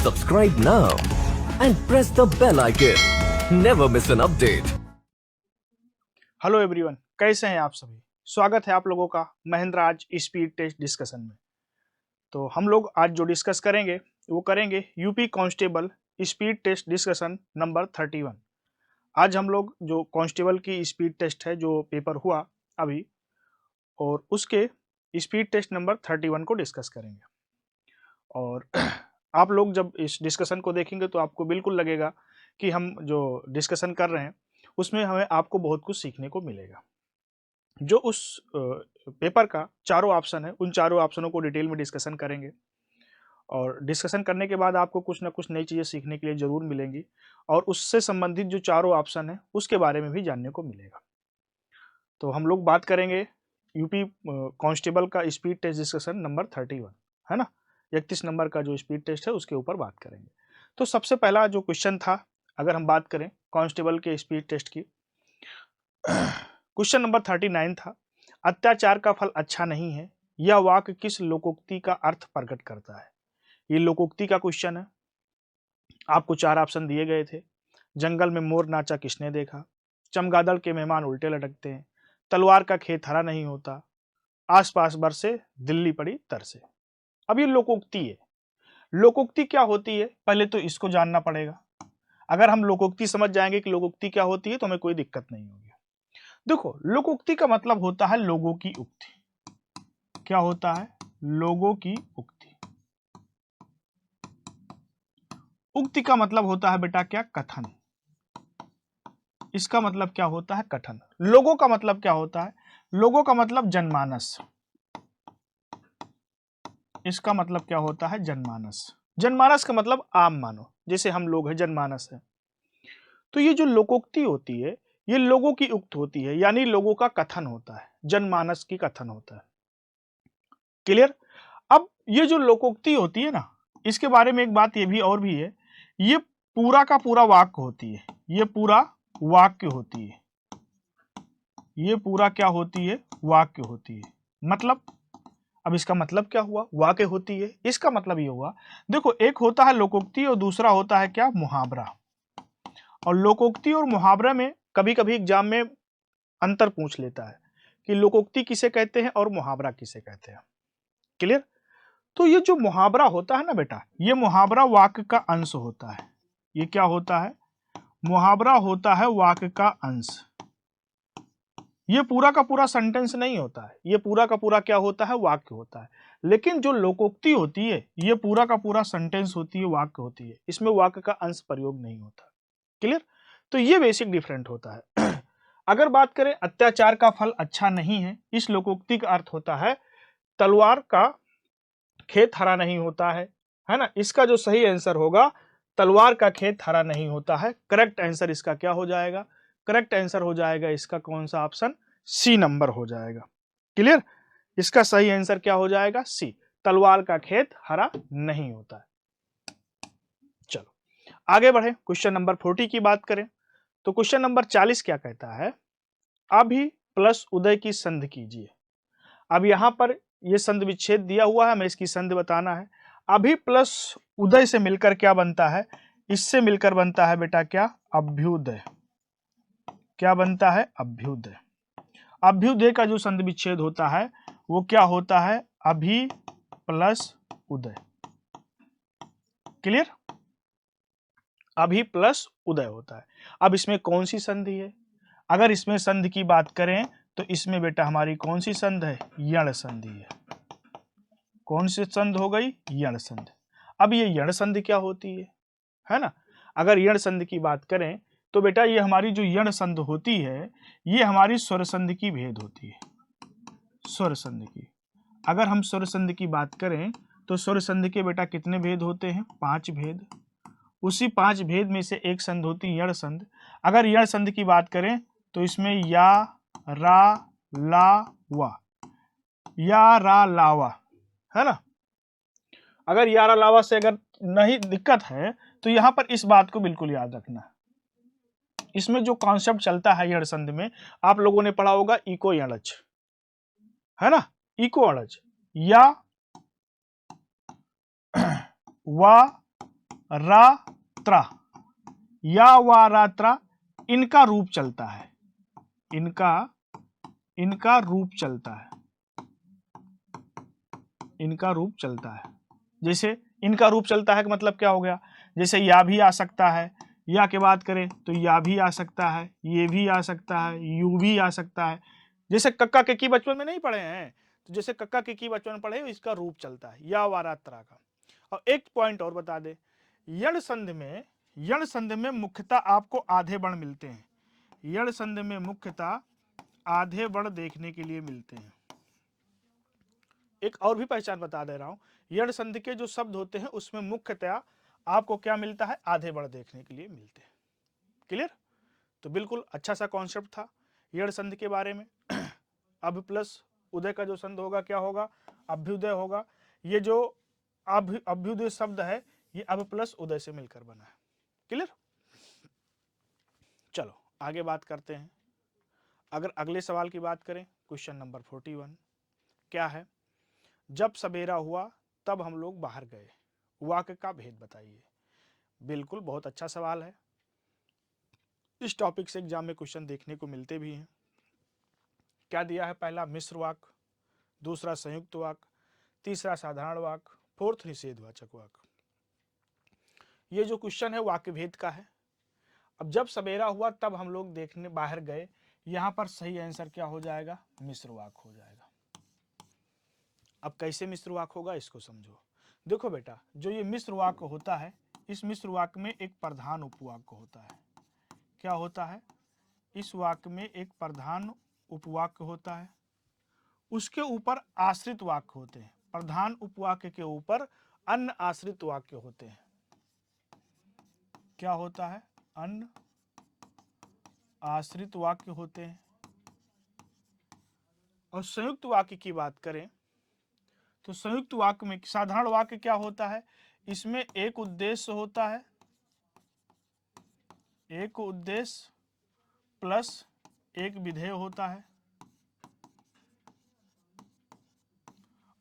Subscribe now and press the bell icon. Never miss an update. Hello everyone, कैसे हैं आप सभी। स्वागत है आप लोगों का महिंद्रा आज स्पीड टेस्ट डिस्कशन में। तो हम लोग आज जो डिस्कस करेंगे वो करेंगे UP constable speed test discussion number 31। आज हम लोग जो कांस्टेबल की स्पीड टेस्ट है जो पेपर हुआ अभी, और उसके स्पीड टेस्ट नंबर 31 को डिस्कस करेंगे। और आप लोग जब इस डिस्कशन को देखेंगे तो आपको बिल्कुल लगेगा कि हम जो डिस्कशन कर रहे हैं उसमें हमें आपको बहुत कुछ सीखने को मिलेगा। जो उस पेपर का चारों ऑप्शन है उन चारों ऑप्शनों को डिटेल में डिस्कशन करेंगे, और डिस्कशन करने के बाद आपको कुछ ना कुछ नई चीज़ें सीखने के लिए ज़रूर मिलेंगी, और उससे संबंधित जो चारों ऑप्शन है उसके बारे में भी जानने को मिलेगा। तो हम लोग बात करेंगे यूपी कांस्टेबल का स्पीड टेस्ट डिस्कशन नंबर 31, है ना। 31 नंबर का जो स्पीड टेस्ट है उसके ऊपर बात करेंगे। तो सबसे पहला जो क्वेश्चन था, अगर हम बात करें कांस्टेबल के स्पीड टेस्ट की, क्वेश्चन नंबर 39 था, अत्याचार का फल अच्छा नहीं है, यह वाक्य किस लोकोक्ति का अर्थ प्रकट करता है। ये लोकोक्ति का क्वेश्चन है। आपको चार ऑप्शन दिए गए थे। जंगल में मोर नाचा किसने देखा, चमगादड़ के मेहमान उल्टे लटकते हैं, तलवार का खेत हरा नहीं होता, आसपास बरसे दिल्ली पड़ी तरसे। अब ये लोकोक्ति है। लोकोक्ति क्या होती है पहले तो इसको जानना पड़ेगा। अगर हम लोकोक्ति समझ जाएंगे कि लोकोक्ति क्या होती है तो हमें कोई दिक्कत नहीं होगी। देखो, लोकोक्ति का मतलब होता है लोगों की उक्ति। क्या होता है? लोगों की उक्ति। उक्ति का मतलब होता है बेटा क्या? कथन। इसका मतलब क्या होता है? कथन। लोगों का मतलब क्या होता है? लोगों का मतलब जनमानस। इसका मतलब क्या होता है? जनमानस। जनमानस का मतलब आम मानव, जैसे हम लोग हैं जनमानस है। तो ये जो लोकोक्ति होती है ये लोगों की उक्त होती है, यानी लोगों का कथन होता है, जनमानस की कथन होता है। क्लियर? अब ये जो लोकोक्ति होती है ना, इसके बारे में एक बात ये भी और भी है, ये पूरा का पूरा वाक्य होती है। ये पूरा वाक्य होती है। ये पूरा क्या होती है? वाक्य होती है। मतलब, अब इसका मतलब क्या हुआ? वाक्य होती है, इसका मतलब ये हुआ, देखो एक होता है लोकोक्ति और दूसरा होता है क्या? मुहावरा। और लोकोक्ति और मुहावरा में कभी कभी एग्जाम में अंतर पूछ लेता है कि लोकोक्ति किसे कहते हैं और मुहावरा किसे कहते हैं। क्लियर? तो ये जो मुहावरा होता है ना बेटा, ये मुहावरा वाक्य का अंश होता है। ये क्या होता है? मुहावरा होता है वाक्य का अंश। ये पूरा का पूरा सेंटेंस नहीं होता है, ये पूरा का पूरा क्या होता है? वाक्य होता है। लेकिन जो लोकोक्ति होती है ये पूरा का पूरा सेंटेंस होती है, वाक्य होती है, इसमें वाक्य का अंश प्रयोग नहीं होता। क्लियर? तो ये बेसिक डिफरेंट होता है। अगर बात करें अत्याचार का फल अच्छा नहीं है, इस लोकोक्ति का अर्थ होता है तलवार का खेत हरा नहीं होता है ना। इसका जो सही आंसर होगा, तलवार का खेत हरा नहीं होता है। करेक्ट आंसर इसका क्या हो जाएगा? करेक्ट आंसर हो जाएगा इसका कौन सा ऑप्शन? सी नंबर हो जाएगा। क्लियर? इसका सही आंसर क्या हो जाएगा? सी, तलवार का खेत हरा नहीं होता है। चलो आगे बढ़े, क्वेश्चन नंबर 40 की बात करें तो क्वेश्चन नंबर 40 क्या कहता है? अभी प्लस उदय की संधि कीजिए। अब यहां पर ये संधि विच्छेद दिया हुआ है, हमें इसकी संधि बताना है। अभी प्लस उदय से मिलकर क्या बनता है? इससे मिलकर बनता है बेटा क्या? अभ्युदय। क्या बनता है? अभ्युदय। अभ्युदय का जो संधि विच्छेद होता है वो क्या होता है? अभी प्लस उदय। क्लियर? अभी प्लस उदय होता है। अब इसमें कौन सी संधि है? अगर इसमें संधि की बात करें तो इसमें बेटा हमारी कौन सी संधि है? यण संधि है। कौन सी संधि हो गई? यण संधि। अब ये यण संधि क्या होती है ना। अगर यण संधि की बात करें तो बेटा ये हमारी जो यण संधि होती है ये हमारी स्वर संधि की भेद होती है। स्वर संधि की, अगर हम स्वर संधि की बात करें तो स्वर संधि के बेटा कितने भेद होते हैं? 5 भेद। उसी 5 भेद में से एक संधि होती है यण संधि। अगर यण संधि की बात करें तो इसमें या, रा, ला, वा, या, रा, लावा, है ना। अगर या, रा, लावा से अगर नहीं दिक्कत है तो यहां पर इस बात को बिल्कुल याद रखना। इसमें जो कॉन्सेप्ट चलता है यण संधि में, आप लोगों ने पढ़ा होगा इको यणज, है ना। इको अणज, या, वा, रात्रा या वा रात्रा इनका रूप चलता है, इनका रूप चलता है, इनका रूप चलता है। जैसे इनका रूप चलता है का मतलब क्या हो गया, जैसे या भी आ सकता है, या के बात करें तो या भी आ सकता है, ये भी आ सकता है, यू भी आ सकता है। जैसे कक्का के की बचपन में नहीं पढ़े हैं, तो जैसे कक्का के की बचपन में पढ़े इसका रूप चलता है या वारात्रा का। और एक पॉइंट और बता दे, यण संध में मुख्यतः आपको आधे वर्ण मिलते हैं, यण संध में मुख्यतः आधे वर्ण देखने के लिए मिलते हैं। एक और भी पहचान बता दे रहा हूं, यण संधि के जो शब्द होते हैं उसमें मुख्यतया आपको क्या मिलता है, आधे वर्ण देखने के लिए मिलते हैं। क्लियर? तो बिल्कुल अच्छा सा कॉन्सेप्ट था यण संधि के बारे में। अब प्लस उदय का जो संध होगा क्या होगा, अभ्युदय होगा। ये जो अभ्युदय शब्द है ये अब प्लस उदय से मिलकर बना है। क्लियर? चलो आगे बात करते हैं। अगर अगले सवाल की बात करें, क्वेश्चन नंबर 41 क्या है, जब सवेरा हुआ तब हम लोग बाहर गए, वाक्य का भेद बताइए। बिल्कुल बहुत अच्छा सवाल है, इस टॉपिक से एग्जाम में क्वेश्चन देखने को मिलते भी हैं। क्या दिया है, पहला मिश्र वाक्य, दूसरा संयुक्त वाक्य, तीसरा साधारण वाक्य, फोर्थ निषेधवाचक वाक्य। ये जो क्वेश्चन है वाक्य भेद का है। अब जब सवेरा हुआ तब हम लोग देखने बाहर गए, यहां पर सही आंसर क्या हो जाएगा, मिश्र वाक्य हो जाएगा। अब कैसे मिश्र वाक्य होगा इसको समझो। देखो बेटा, जो ये मिश्र वाक्य होता है, इस मिश्र वाक्य में एक प्रधान उपवाक्य होता है। क्या होता है, इस वाक्य में एक प्रधान उपवाक्य होता है, उसके ऊपर आश्रित वाक्य होते हैं। प्रधान उपवाक्य के ऊपर अन्य आश्रित वाक्य होते हैं। क्या होता है, अन्य आश्रित वाक्य होते हैं। और संयुक्त वाक्य की बात करें तो संयुक्त वाक्य में साधारण वाक्य क्या होता है, इसमें एक उद्देश्य होता है, एक उद्देश्य प्लस एक विधेय होता है।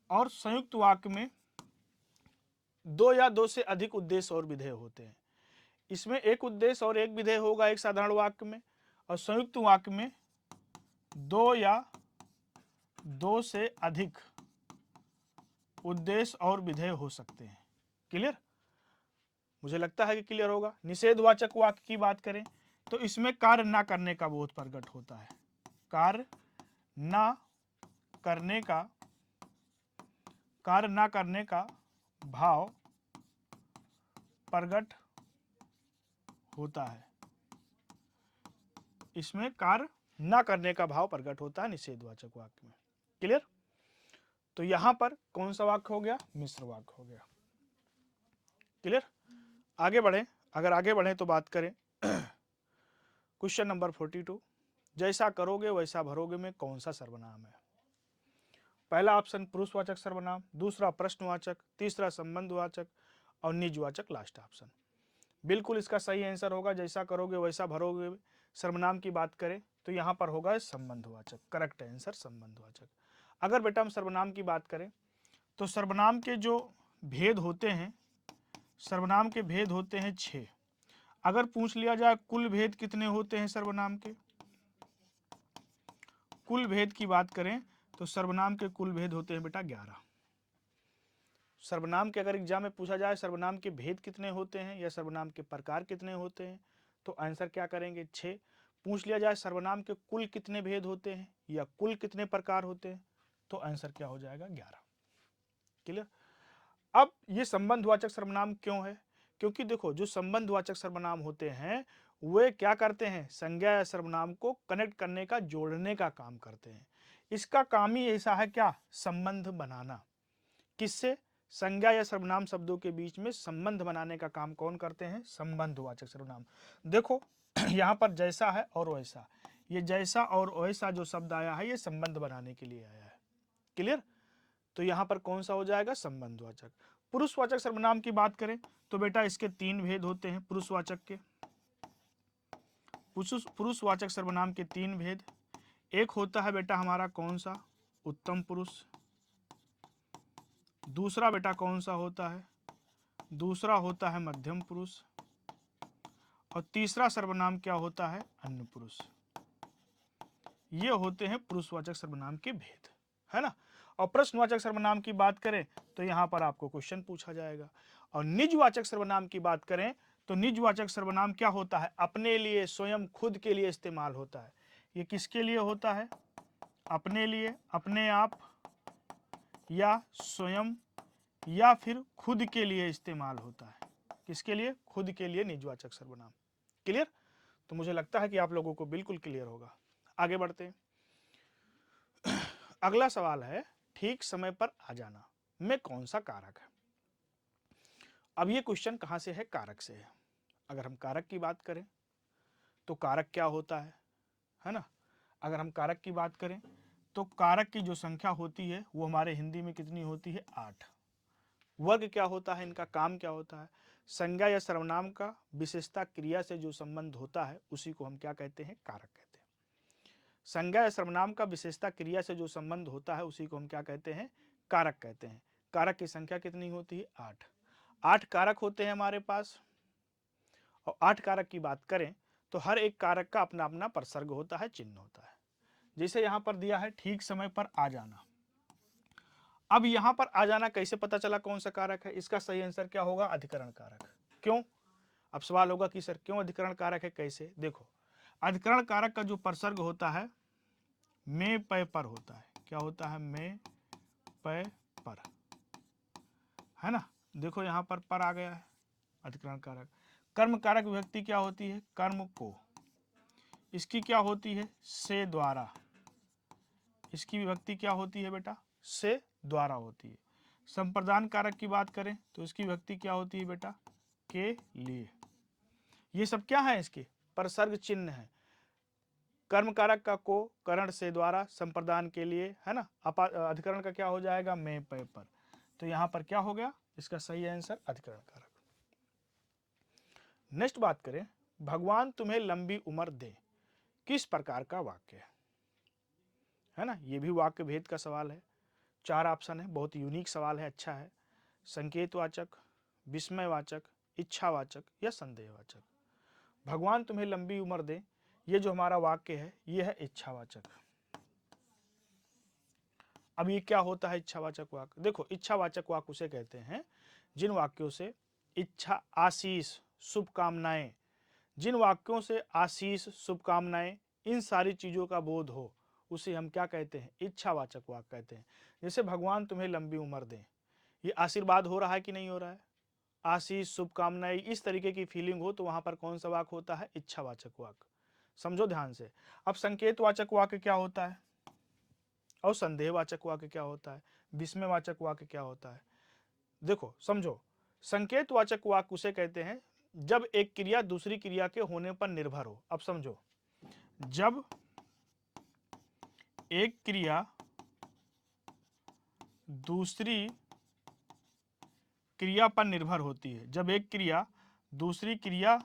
और संयुक्त वाक्य में दो या दो से अधिक उद्देश्य और विधेय होते हैं। इसमें एक उद्देश्य और एक विधेय होगा एक साधारण वाक्य में, और संयुक्त वाक्य में दो या दो से अधिक उद्देश्य और विधेय हो सकते हैं। क्लियर? मुझे लगता है कि क्लियर होगा। निषेधवाचक वाक्य की बात करें तो इसमें कार्य ना करने का बोध प्रकट होता है, कार्य ना करने का भाव प्रकट होता है। इसमें कार्य ना करने का भाव प्रकट होता है निषेधवाचक वाक्य में। क्लियर? तो यहां पर कौन सा वाक्य हो गया, मिश्र वाक्य हो गया। क्लियर? आगे बढ़े, अगर आगे बढ़े तो बात करें क्वेश्चन नंबर 42, जैसा करोगे वैसा भरोगे में कौन सा सर्वनाम है। पहला ऑप्शन पुरुषवाचक सर्वनाम, दूसरा प्रश्नवाचक, तीसरा संबंधवाचक और निजवाचक लास्ट ऑप्शन। बिल्कुल इसका सही आंसर होगा जैसा करोगे वैसा भरोगे। सर्वनाम की बात करें तो यहां पर होगा संबंधवाचक, करेक्ट आंसर संबंधवाचक। अगर बेटा हम सर्वनाम की बात करें तो सर्वनाम के जो भेद होते हैं, सर्वनाम के भेद होते हैं 6। अगर पूछ लिया जाए कुल भेद कितने होते हैं सर्वनाम के, कुल भेद की बात करें तो सर्वनाम के कुल भेद होते हैं बेटा 11। सर्वनाम के अगर एग्जाम में पूछा जाए सर्वनाम के भेद कितने होते हैं या सर्वनाम के प्रकार कितने होते हैं तो आंसर क्या करेंगे, 6। पूछ लिया जाए सर्वनाम के कुल कितने भेद होते हैं या कुल कितने प्रकार होते हैं तो आंसर क्या हो जाएगा, 11। क्लियर? अब ये संबंधवाचक सर्वनाम क्यों है, क्योंकि देखो जो संबंधवाचक सर्वनाम होते हैं वे क्या करते हैं, संज्ञा या सर्वनाम को कनेक्ट करने का, जोड़ने का काम करते हैं। इसका काम ही ऐसा है क्या, संबंध बनाना। किससे, संज्ञा या सर्वनाम शब्दों के बीच में संबंध बनाने का काम कौन करते हैं, संबंधवाचक सर्वनाम। देखो यहां पर जैसा है और वैसा, ये जैसा और वैसा जो शब्द आया है ये संबंध बनाने के लिए आया है। क्लियर? तो यहां पर कौन सा हो जाएगा, संबंधवाचक। पुरुषवाचक सर्वनाम की बात करें तो बेटा इसके 3 भेद होते हैं पुरुषवाचक के। पुरुषवाचक सर्वनाम के 3 भेद, एक होता है बेटा हमारा कौन सा, उत्तम पुरुष। दूसरा बेटा कौन सा होता है, दूसरा होता है मध्यम पुरुष, और तीसरा सर्वनाम क्या होता है? अन्य पुरुष। ये होते हैं पुरुषवाचक सर्वनाम के भेद, है ना। और प्रश्नवाचक सर्वनाम की बात करें तो यहां पर आपको क्वेश्चन पूछा जाएगा। और निजवाचक सर्वनाम की बात करें तो निजवाचक सर्वनाम क्या होता है? अपने लिए, स्वयं, खुद के लिए इस्तेमाल होता है। ये किसके लिए होता है? अपने लिए, अपने आप, या स्वयं, या फिर खुद के लिए इस्तेमाल होता है। किसके लिए? खुद के लिए निजवाचक सर्वनाम। क्लियर? तो मुझे लगता है कि आप लोगों को बिल्कुल क्लियर होगा। आगे बढ़ते हैं। अगला सवाल है, ठीक समय पर आ जाना में कौन सा कारक है? अब ये क्वेश्चन कहां से है? कारक से है। अगर हम कारक की बात करें तो कारक क्या होता है ना। अगर हम कारक की बात करें तो कारक की जो संख्या होती है वो हमारे हिंदी में कितनी होती है? 8। वर्ग क्या होता है? इनका काम क्या होता है? संज्ञा या सर्वनाम का विशेषता क्रिया से जो संबंध होता है उसी को हम क्या कहते हैं? कारक कहते हैं। संज्ञा या सर्वनाम का विशेषता क्रिया से जो संबंध होता है उसी को हम क्या कहते हैं? कारक कहते हैं। कारक की संख्या कितनी होती है? 8। 8 कारक होते हैं हमारे पास। और 8 कारक की बात करें तो हर एक कारक का अपना अपना प्रसर्ग होता है, चिन्ह होता है। जैसे यहां पर दिया है ठीक समय पर आ जाना। अब यहां पर आ जाना कैसे पता चला कौन सा कारक है? इसका सही आंसर क्या होगा? अधिकरण कारक। क्यों? अब सवाल होगा कि सर क्यों अधिकरण कारक है, कैसे? देखो, अधिकरण कारक का जो प्रसर्ग होता है में पय पर होता है। क्या होता है? में पय पर, है ना। देखो यहां पर आ गया है अधिकरण कारक। कर्म कारक विभक्ति क्या होती है? कर्म को। इसकी क्या होती है? से द्वारा। इसकी विभक्ति क्या होती है बेटा? से द्वारा होती है। संप्रदान कारक की बात करें तो इसकी विभक्ति क्या होती है बेटा? के लिए। ये सब क्या है? इसके प्रसर्ग चिन्ह है। कर्म कारक का को, करण से द्वारा, संप्रदान के लिए, है ना। अधिकरण का क्या हो जाएगा? में पय पर। तो यहां पर क्या हो गया? इसका सही आंसर अधिकरण कारक। नेक्स्ट बात करें, भगवान तुम्हें लंबी उम्र दे, किस प्रकार का वाक्य है ना। ये भी वाक्य भेद का सवाल है। 4 ऑप्शन है, बहुत यूनिक सवाल है, अच्छा है। संकेतवाचक, विस्मयवाचक, इच्छावाचक या संदेहवाचक। भगवान तुम्हें लंबी उम्र दे, ये जो हमारा वाक्य है ये है इच्छावाचक। अब ये क्या होता है इच्छावाचक वाक्य? देखो, इच्छावाचक वाक्य उसे कहते हैं जिन वाक्यों से इच्छा, आशीष, शुभकामनाएं, जिन वाक्यों से आशीष, शुभकामनाएं, इन सारी चीजों का बोध हो उसे हम क्या कहते हैं? इच्छावाचक वाक्य कहते हैं। जैसे भगवान तुम्हें लंबी उम्र दें, ये आशीर्वाद हो रहा है कि नहीं हो रहा है? आशीष, शुभकामनाएं, इस तरीके की फीलिंग हो तो वहां पर कौन सा वाक्य होता है? इच्छावाचक वाक्य। समझो ध्यान से। अब संकेतवाचक वाक्य क्या होता है और संदेहवाचक वाक्य क्या होता है, विस्मयवाचक वाक्य क्या होता है? देखो समझो, संकेतवाचक वाक्य उसे कहते हैं जब एक क्रिया दूसरी क्रिया के होने पर निर्भर हो। अब समझो, जब एक क्रिया दूसरी क्रिया पर निर्भर होती है, जब एक क्रिया दूसरी क्रिया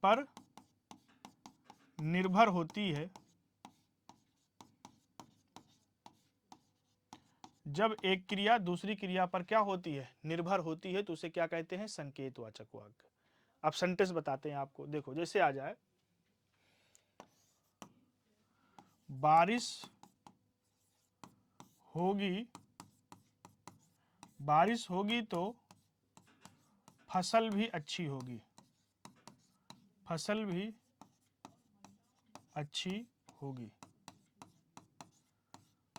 पर निर्भर होती है, जब एक क्रिया दूसरी क्रिया पर क्या होती है? निर्भर होती है, तो उसे क्या कहते हैं? संकेतवाचक वाक्य। अब सेंटेंस बताते हैं आपको। देखो, जैसे आ जाए, बारिश होगी, बारिश होगी तो फसल भी अच्छी होगी, फसल भी अच्छी होगी।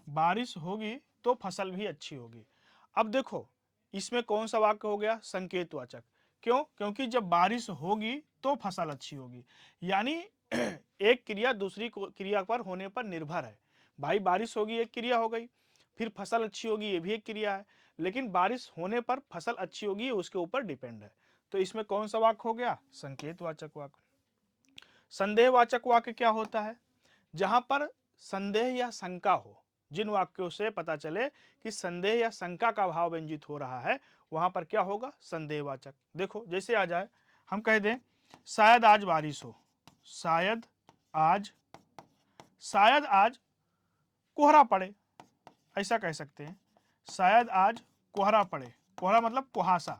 बारिश होगी तो फसल भी अच्छी होगी। अब देखो, इसमें कौन सा वाक्य हो गया? संकेतवाचक। क्यों? क्योंकि जब बारिश होगी तो फसल अच्छी होगी, यानी एक क्रिया दूसरी क्रिया पर होने पर निर्भर है। भाई बारिश होगी एक क्रिया हो गई, फिर फसल अच्छी होगी ये भी एक क्रिया है, लेकिन बारिश होने पर फसल अच्छी होगी उसके ऊपर डिपेंड है। तो इसमें कौन सा वाक्य हो गया? संकेतवाचक वाक्य। संदेहवाचक वाक्य क्या होता है? जहां पर संदेह या शंका हो, जिन वाक्यों से पता चले कि संदेह या शंका का भाव व्यंजित हो रहा है, वहां पर क्या होगा? संदेहवाचक। देखो, जैसे आ जाए, हम कह दें शायद आज बारिश हो, शायद आज, शायद आज कोहरा पड़े, ऐसा कह सकते हैं, शायद आज कोहरा पड़े। कोहरा मतलब कुहासा,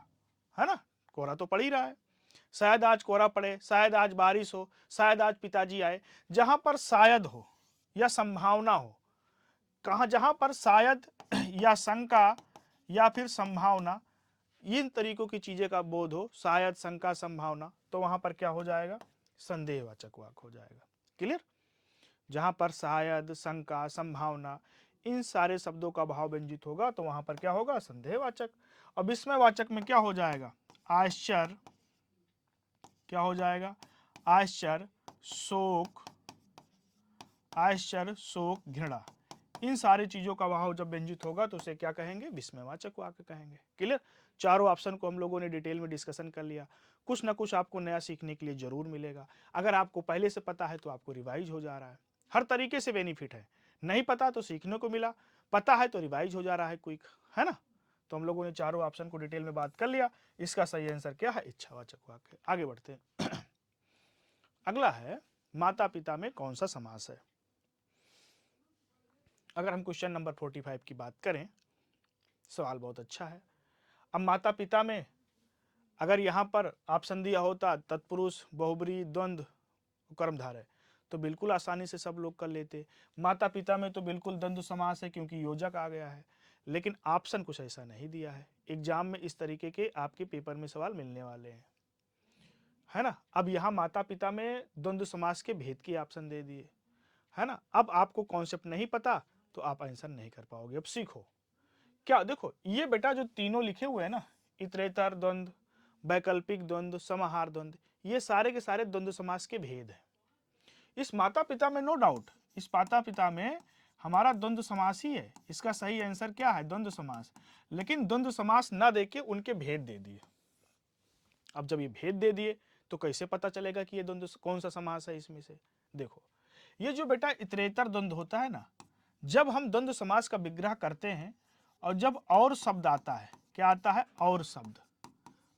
है ना, कोहरा तो पड़ ही रहा है। शायद आज कोहरा पड़े, शायद आज बारिश हो, शायद आज पिताजी आए। जहां पर शायद हो या संभावना हो, कहा जहां पर शायद या शंका या फिर संभावना, इन तरीकों की चीजें का बोध हो, शायद, शंका, संभावना, तो वहां पर क्या हो जाएगा, संदेहवाचक वाक्य हो जाएगा। क्लियर। जहां पर शायद, शंका, संभावना, इन सारे शब्दों का भाव व्यंजित होगा तो वहां पर क्या होगा, संदेहवाचक। और विस्मयवाचक में क्या हो जाएगा, आश्चर्य, क्या हो जाएगा, आश्चर्य, शोक, आश्चर्य, शोक, घृणा, इन सारी चीजों का भाव जब व्यंजित होगा तो उसे क्या कहेंगे, विस्मयवाचक वाक्य कहेंगे। क्लियर। चारों ऑप्शन को हम लोगों ने डिटेल में डिस्कशन कर लिया। कुछ ना कुछ आपको नया सीखने के लिए जरूर मिलेगा। अगर आपको पहले से पता है तो आपको रिवाइज हो जा रहा है, हर तरीके से बेनिफिट है। नहीं पता तो सीखने को मिला, पता है तो रिवाइज हो जा रहा है क्विक, है ना। तो हम लोगों ने चारों ऑप्शन को डिटेल में बात कर लिया। इसका सही आंसर क्या है, इच्छावाचक वाक्य। आगे बढ़ते हैं। अगला है माता पिता में कौन सा समास है। अगर हम क्वेश्चन नंबर 45 की बात करें, सवाल बहुत अच्छा है। अब माता पिता में अगर यहां पर ऑप्शन दिया होता तत्पुरुष, बहुब्री, द्वंद्व, कर्मधारय, तो बिल्कुल आसानी से सब लोग कर लेते। माता पिता में तो बिल्कुल द्वंद्व समास है क्योंकि योजक आ गया है, लेकिन ऑप्शन कुछ ऐसा नहीं दिया है। एग्जाम में इस तरीके के आपके पेपर में सवाल मिलने वाले हैं, है ना। अब यहां माता पिता में द्वंद्व समास के भेद की ऑप्शन दे दिए, है ना। अब आपको कॉन्सेप्ट नहीं पता तो आप आंसर नहीं कर पाओगे। अब सीखो क्या, देखो ये बेटा जो तीनों लिखे हुए हैं ना, इतरेतर द्वंद्व, वैकल्पिक द्वंद्व, समाहार द्वंद्व, ये सारे के सारे द्वंद्व समास के भेद हैं। इस माता पिता में नो डाउट, इस माता पिता में हमारा द्वंद्व समास ही है। इसका सही आंसर क्या है, द्वंद्व समास। लेकिन द्वंद्व समास ना देके उनके भेद दे दिए। अब जब ये भेद दे दिए तो कैसे पता चलेगा कि ये द्वंद्व कौन सा समास है इसमें से। देखो ये जो बेटा इतरेतर द्वंद्व होता है ना, जब हम द्वंद्व समास का विग्रह करते हैं और जब और शब्द आता है, क्या आता है, और शब्द,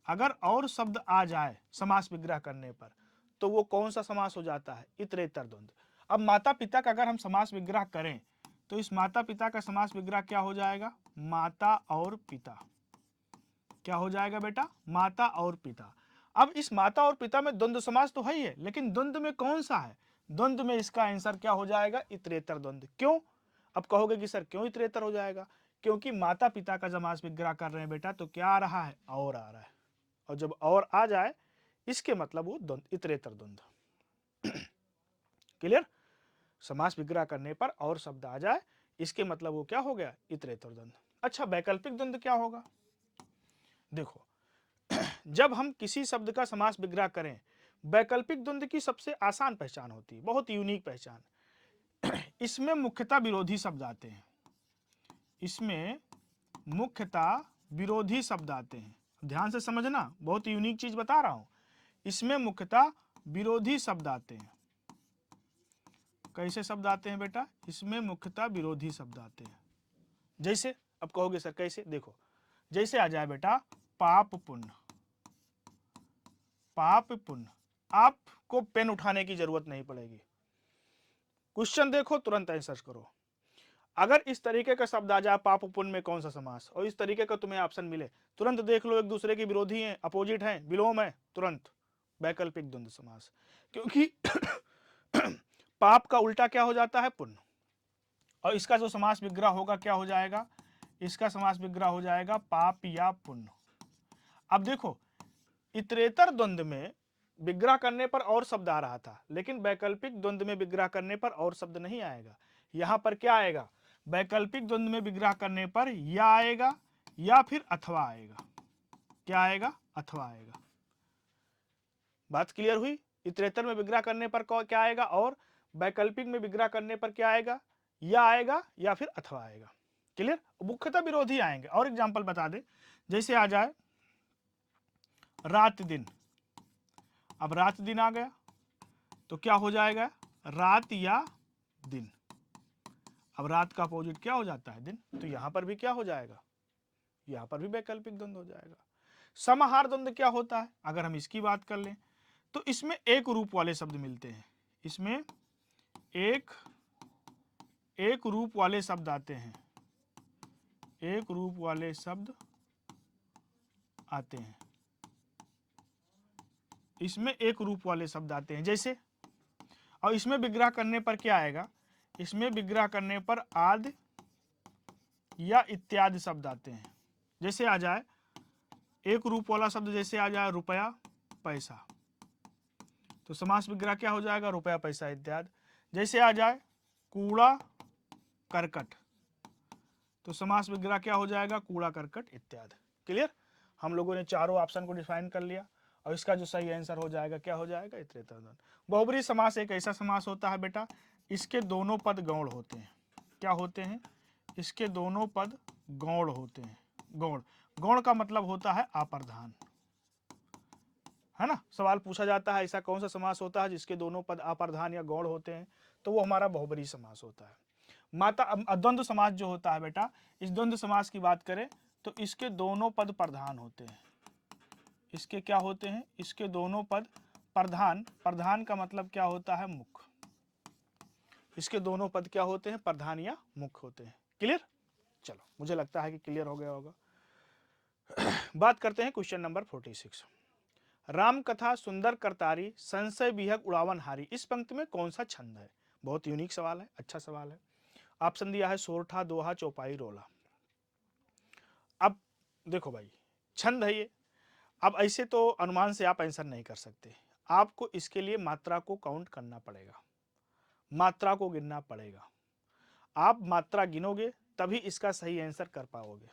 अगर और शब्द आ जाए समास विग्रह करने पर तो वो कौन सा समास हो जाता है, इतरेतर द्वंद्व। अब माता पिता का अगर हम समास विग्रह करें तो इस माता पिता का समास विग्रह क्या हो जाएगा, माता और पिता। क्या हो जाएगा बेटा, माता और पिता। अब इस माता और पिता में द्वंद्व समास तो है ही है, लेकिन द्वंद्व में कौन सा है, द्वंद्व में इसका आंसर क्या हो जाएगा, इतरेतर द्वंद्व। क्यों, अब कहोगे कि सर क्यों इतरेतर हो जाएगा, क्योंकि माता पिता का समास विग्रह कर रहे हैं बेटा तो क्या आ रहा है, और आ रहा है, और जब और आ जाए इसके मतलब वो द्वंद्व, इतरेतर द्वंद्व। क्लियर। समास विग्रह करने पर और शब्द आ जाए इसके मतलब वो क्या हो गया, इतरेतर द्वंद्व। अच्छा वैकल्पिक द्वंद्व क्या होगा, देखो जब हम किसी शब्द का समास विग्रह करें, वैकल्पिक द्वंद्व की सबसे आसान पहचान होती है, बहुत यूनिक पहचान। इसमें मुख्यतः विरोधी शब्द आते हैं, इसमें मुख्यतः विरोधी शब्द आते हैं। ध्यान से समझना, बहुत यूनिक चीज बता रहा हूं। इसमें मुख्यतः विरोधी शब्द आते हैं। कैसे शब्द आते हैं बेटा, इसमें मुख्यतः विरोधी शब्द आते हैं। जैसे, अब कहोगे सर कैसे, देखो जैसे आ जाए बेटा पाप पुण्य, पाप पुण्य, आपको पेन उठाने की जरूरत नहीं पड़ेगी, क्वेश्चन देखो तुरंत आंसर करो। अगर इस तरीके का शब्द आ जाए पाप पुण्य में कौन सा समास, और इस तरीके का तुम्हें ऑप्शन मिले, तुरंत देख लो एक दूसरे के विरोधी हैं, अपोजिट हैं, विलोम है, तुरंत वैकल्पिक द्वंद्व समास। क्योंकि पाप का उल्टा क्या हो जाता है, पुण्य, और इसका जो समास विग्रह होगा क्या हो जाएगा, इसका समास विग्रह हो जाएगा पाप या पुण्य। अब देखो इतरेतर द्वंद्व में विग्रह करने पर और शब्द आ रहा था, लेकिन वैकल्पिक द्वंद्व में विग्रह करने पर और शब्द नहीं आएगा। यहां पर क्या आएगा, वैकल्पिक द्वंद्व में विग्रह करने पर या आएगा या फिर अथवा आएगा। क्या आएगा, अथवा आएगा। बात क्लियर हुई। इतरेतर में विग्रह करने पर क्या आएगा, और वैकल्पिक में विग्रह करने पर क्या आएगा, या आएगा या फिर अथवा आएगा। क्लियर। मुख्यतः विरोधी आएंगे। और एग्जांपल बता दे, जैसे आ जाए रात दिन। अब रात दिन आ गया तो क्या हो जाएगा, रात या दिन। अब रात का अपोजिट क्या हो जाता है, दिन, तो यहां पर भी क्या हो जाएगा, यहां पर भी वैकल्पिक द्वंद्व हो जाएगा। समाहार द्वंद्व क्या होता है, अगर हम इसकी बात कर लें तो इसमें एक रूप वाले शब्द मिलते हैं, इसमें एक रूप वाले शब्द आते हैं, एक रूप वाले शब्द आते हैं, इसमें एक रूप वाले शब्द आते हैं। जैसे, और इसमें विग्रह करने पर क्या आएगा, इसमें विग्रह करने पर आदि या इत्यादि शब्द आते हैं। जैसे आ जाए एक रूप वाला शब्द, जैसे आ जाए रुपया पैसा, तो समास विग्रह क्या हो जाएगा, रुपया पैसा इत्यादि। जैसे आ जाए कूड़ा करकट, तो समास विग्रह क्या हो जाएगा, कूड़ा करकट इत्यादि। क्लियर। हम लोगों ने चारों ऑप्शन को डिफाइन कर लिया और इसका जो सही आंसर हो जाएगा क्या हो जाएगा, इतरेतर द्वंद्व। बहुब्रीहि समास एक ऐसा समास होता है बेटा, इसके दोनों पद गौण होते हैं। क्या होते हैं, इसके दोनों पद गौण होते हैं। गौण, गौण का मतलब होता है अप्रधान, है ना। सवाल पूछा जाता है ऐसा कौन सा समास होता है जिसके दोनों पद अप्रधान या गौण होते हैं, तो वो हमारा बहुब्रीहि समास होता है। द्वंद्व समास जो होता है बेटा, इस द्वंद्व समास की बात करें तो इसके दोनों पद प्रधान होते हैं। इसके क्या होते हैं, इसके दोनों पद प्रधान, प्रधान का मतलब क्या होता है, मुख्य। इसके दोनों पद क्या होते हैं, प्रधान या मुख्य होते हैं। क्लियर। चलो, मुझे लगता है कि क्लियर हो गया होगा। बात करते हैं क्वेश्चन नंबर 46। राम कथा सुंदर करतारी संशय विहग उड़ावन हारी, इस पंक्ति में कौन सा छंद है। बहुत यूनिक सवाल है, अच्छा सवाल है। ऑप्शन दिया है सोरठा, दोहा, चौपाई, रोला। अब देखो भाई, छंद है ये। अब ऐसे तो अनुमान से आप आंसर नहीं कर सकते, आपको इसके लिए मात्रा को काउंट करना पड़ेगा, मात्रा को गिनना पड़ेगा। आप मात्रा गिनोगे तभी इसका सही आंसर कर पाओगे।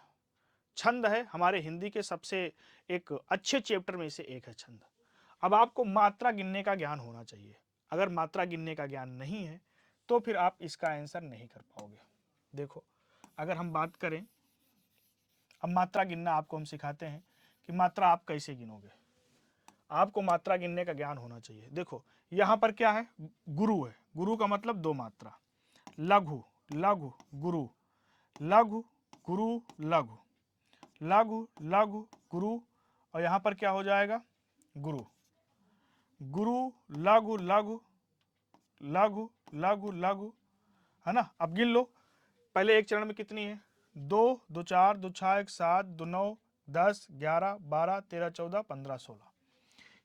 छंद है हमारे हिंदी के सबसे एक अच्छे चैप्टर में से एक है छंद। अब आपको मात्रा गिनने का ज्ञान होना चाहिए। अगर मात्रा गिनने का ज्ञान नहीं है तो फिर आप इसका आंसर नहीं कर पाओगे। देखो, अगर हम बात करें, अब मात्रा गिनना आपको हम सिखाते हैं कि मात्रा आप कैसे गिनोगे। आपको मात्रा गिनने का ज्ञान होना चाहिए। देखो, यहां पर क्या है, गुरु है, गुरु का मतलब दो मात्रा। लघु, लघु, गुरु, लघु, गुरु, लघु, लघु, लघु, गुरु, और यहां पर क्या हो जाएगा, गुरु, गुरु, लघु, लघु, लघु, लघु, लघु, है ना। अब गिन लो, पहले एक चरण में कितनी है, 2, 2 4, 2 6 1 7, 2 9 10 11 12 13 14 15 16,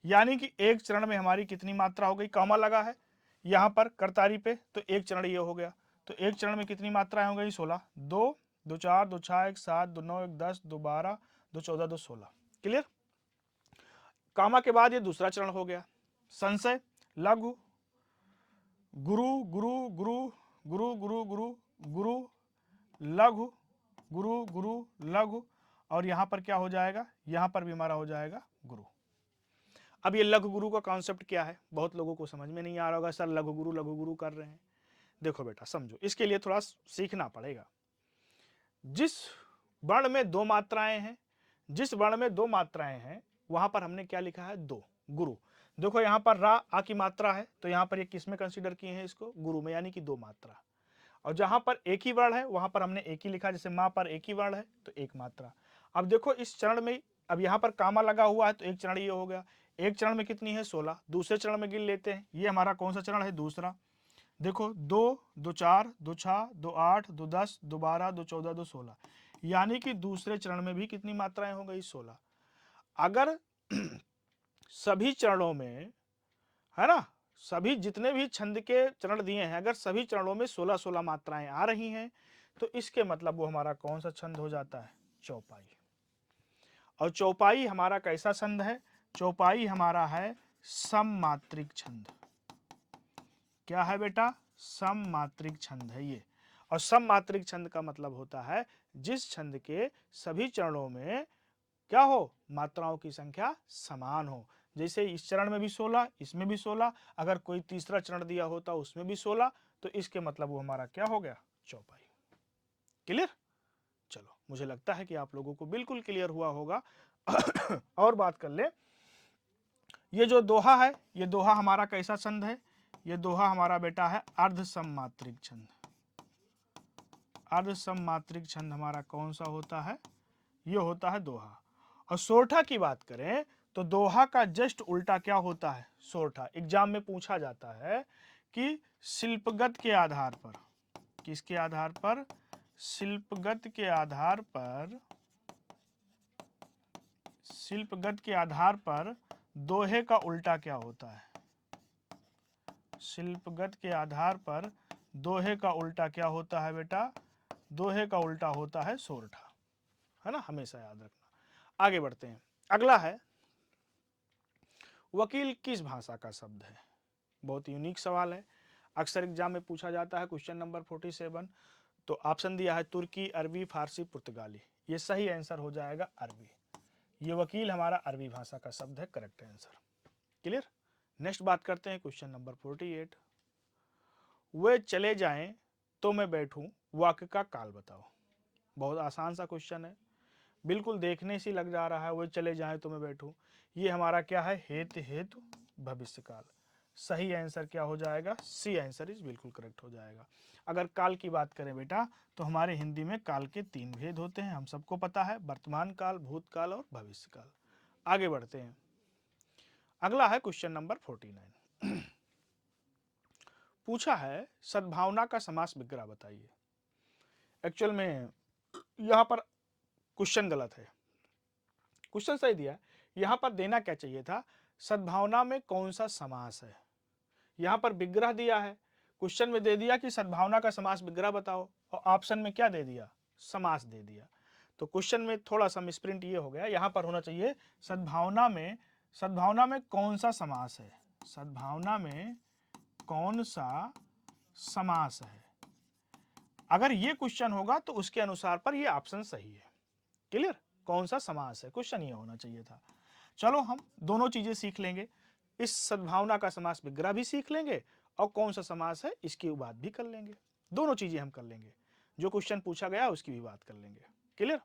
यानी कि एक चरण में हमारी कितनी मात्रा हो गई। कॉमा लगा है यहां पर करतारी पे, तो एक चरण ये हो गया। तो एक चरण में कितनी मात्राएं हो गई, 16। 2, 2 4, 2 6 1 7, 2 9 1 10, 2 12, 2 14, 2 16। क्लियर। कामा के बाद ये दूसरा चरण हो गया, संशय, लघु, गुरु, गुरु, गुरु, गुरु, गुरु, गुरु, गुरु, लघु, गुरु, गुरु, लघु, और यहां पर क्या हो जाएगा, यहां पर भी हमारा हो जाएगा गुरु। अब ये लघु गुरु का कॉन्सेप्ट क्या है, बहुत लोगों को समझ में नहीं आ रहा होगा, सर लघु गुरु कर रहे हैं। देखो बेटा समझो, इसके लिए थोड़ा सीखना पड़ेगा। जिस वर्ण में दो मात्राएं हैं, जिस वर्ण में दो मात्राएं हैं वहां पर हमने क्या लिखा है, दो, गुरु। देखो यहां पर रा आ की मात्रा है, तो यहां पर ये किस में कंसीडर किए हैं, इसको गुरु में, यानी कि दो मात्रा। और जहां पर एक ही वर्ण है वहां पर हमने एक ही लिखा, जैसे मां पर एक ही वर्ण है तो एक मात्रा। अब देखो इस चरण में, अब यहां पर कामा लगा हुआ है तो एक चरण ये हो गया। एक चरण में कितनी है, 16। दूसरे चरण में गिन लेते हैं, ये हमारा कौन सा चरण है, दूसरा। देखो 2, 2 4, 2 6, 2 8, 2 10, 2 12, 2 14, 2 16, यानी कि दूसरे चरण में भी कितनी मात्राएं हो गई, 16। अगर सभी चरणों में, है ना, सभी जितने भी छंद के चरण दिए हैं, अगर सभी चरणों में 16-16 मात्राएं आ रही हैं तो इसके मतलब वो हमारा कौन सा छंद हो जाता है, चौपाई। और चौपाई हमारा कैसा छंद है, चौपाई हमारा है सममात्रिक छंद। क्या है बेटा, सममात्रिक छंद है ये। और सममात्रिक छंद का मतलब होता है जिस छंद के सभी चरणों में क्या हो, मात्राओं की संख्या समान हो। जैसे इस चरण में भी 16, इसमें भी 16, अगर कोई तीसरा चरण दिया होता उसमें भी 16, तो इसके मतलब वो हमारा क्या हो गया, चौपाई। क्लियर। चलो, मुझे लगता है कि आप लोगों को बिल्कुल क्लियर हुआ होगा। और बात कर ले, ये जो दोहा है, ये दोहा हमारा कैसा छंद है, ये दोहा हमारा बेटा है अर्ध सममात्रिक छंद। अर्ध सममात्रिक छंद हमारा कौन सा होता है, ये होता है दोहा। और सोरठा की बात करें तो दोहा का जस्ट उल्टा क्या होता है, सोरठा। एग्जाम में पूछा जाता है कि शिल्पगत के आधार पर, किसके आधार पर, शिल्पगत के आधार पर, शिल्पगत के आधार पर दोहे का उल्टा क्या होता है? शिल्पगत के आधार पर दोहे का उल्टा क्या होता है बेटा? दोहे का उल्टा होता है सोरठा, है ना, हमेशा याद रखना। आगे बढ़ते हैं। अगला है वकील किस भाषा का शब्द है? बहुत यूनिक सवाल है, अक्सर एग्जाम में पूछा जाता है। Question number 47। तो ऑप्शन दिया है तुर्की, अरबी, फारसी, पुर्तगाली। ये सही आंसर हो जाएगा अरबी। ये वकील हमारा अरबी भाषा का शब्द है, करेक्ट आंसर। क्लियर। नेक्स्ट बात करते हैं क्वेश्चन नंबर 48। वे चले जाएं तो मैं बैठूं, वाक्य का काल बताओ। बहुत आसान सा क्वेश्चन है, बिल्कुल देखने से लग जा रहा है। वे चले जाएं तो मैं बैठूं, ये हमारा क्या है? हेतु हेतु भविष्यकाल। सही आंसर क्या हो जाएगा? सी आंसर इज बिल्कुल करेक्ट हो जाएगा। अगर काल की बात करें बेटा, तो हमारे हिंदी में काल के 3 भेद होते हैं, हम सबको पता है, वर्तमान काल, भूतकाल और भविष्यकाल। आगे बढ़ते हैं। अगला है क्वेश्चन नंबर 49। पूछा है सद्भावना का समास विग्रह बताइए। एक्चुअल में यहां पर क्वेश्चन गलत है, क्वेश्चन सही दिया है। यहां पर देना क्या चाहिए था? सद्भावना में कौन सा समास है। यहां पर विग्रह दिया है, क्वेश्चन में दे दिया कि सद्भावना का समास विग्रह बताओ, और ऑप्शन में क्या दे दिया? समास दे दिया। तो क्वेश्चन में थोड़ा सा मिसप्रिंट ये हो गया, यहां पर होना चाहिए सद्भावना में कौन सा समास है, सद्भावना में कौन सा समास है। अगर ये क्वेश्चन होगा तो उसके अनुसार पर ये ऑप्शन सही है। क्लियर। कौन सा समास है, क्वेश्चन ये होना चाहिए था। चलो हम दोनों चीजें सीख लेंगे, इस सद्भावना का समास विग्रह भी सीख लेंगे और कौन सा समास है इसकी बात भी कर लेंगे। दोनों चीजें हम कर लेंगे, जो क्वेश्चन पूछा गया उसकी भी बात कर लेंगे। क्लियर।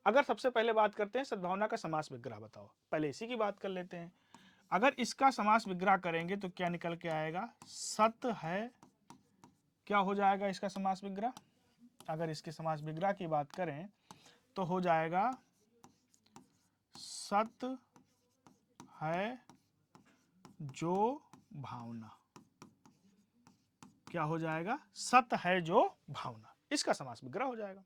अगर सबसे पहले बात करते हैं सद्भावना का समास विग्रह बताओ, पहले इसी की बात कर लेते हैं। अगर इसका समास विग्रह करेंगे तो क्या निकल के आएगा? सत है, क्या हो जाएगा इसका समास विग्रह? अगर इसके समास विग्रह की बात करें तो हो जाएगा सत है जो भावना। क्या हो जाएगा? सत है जो भावना, इसका समास विग्रह हो जाएगा।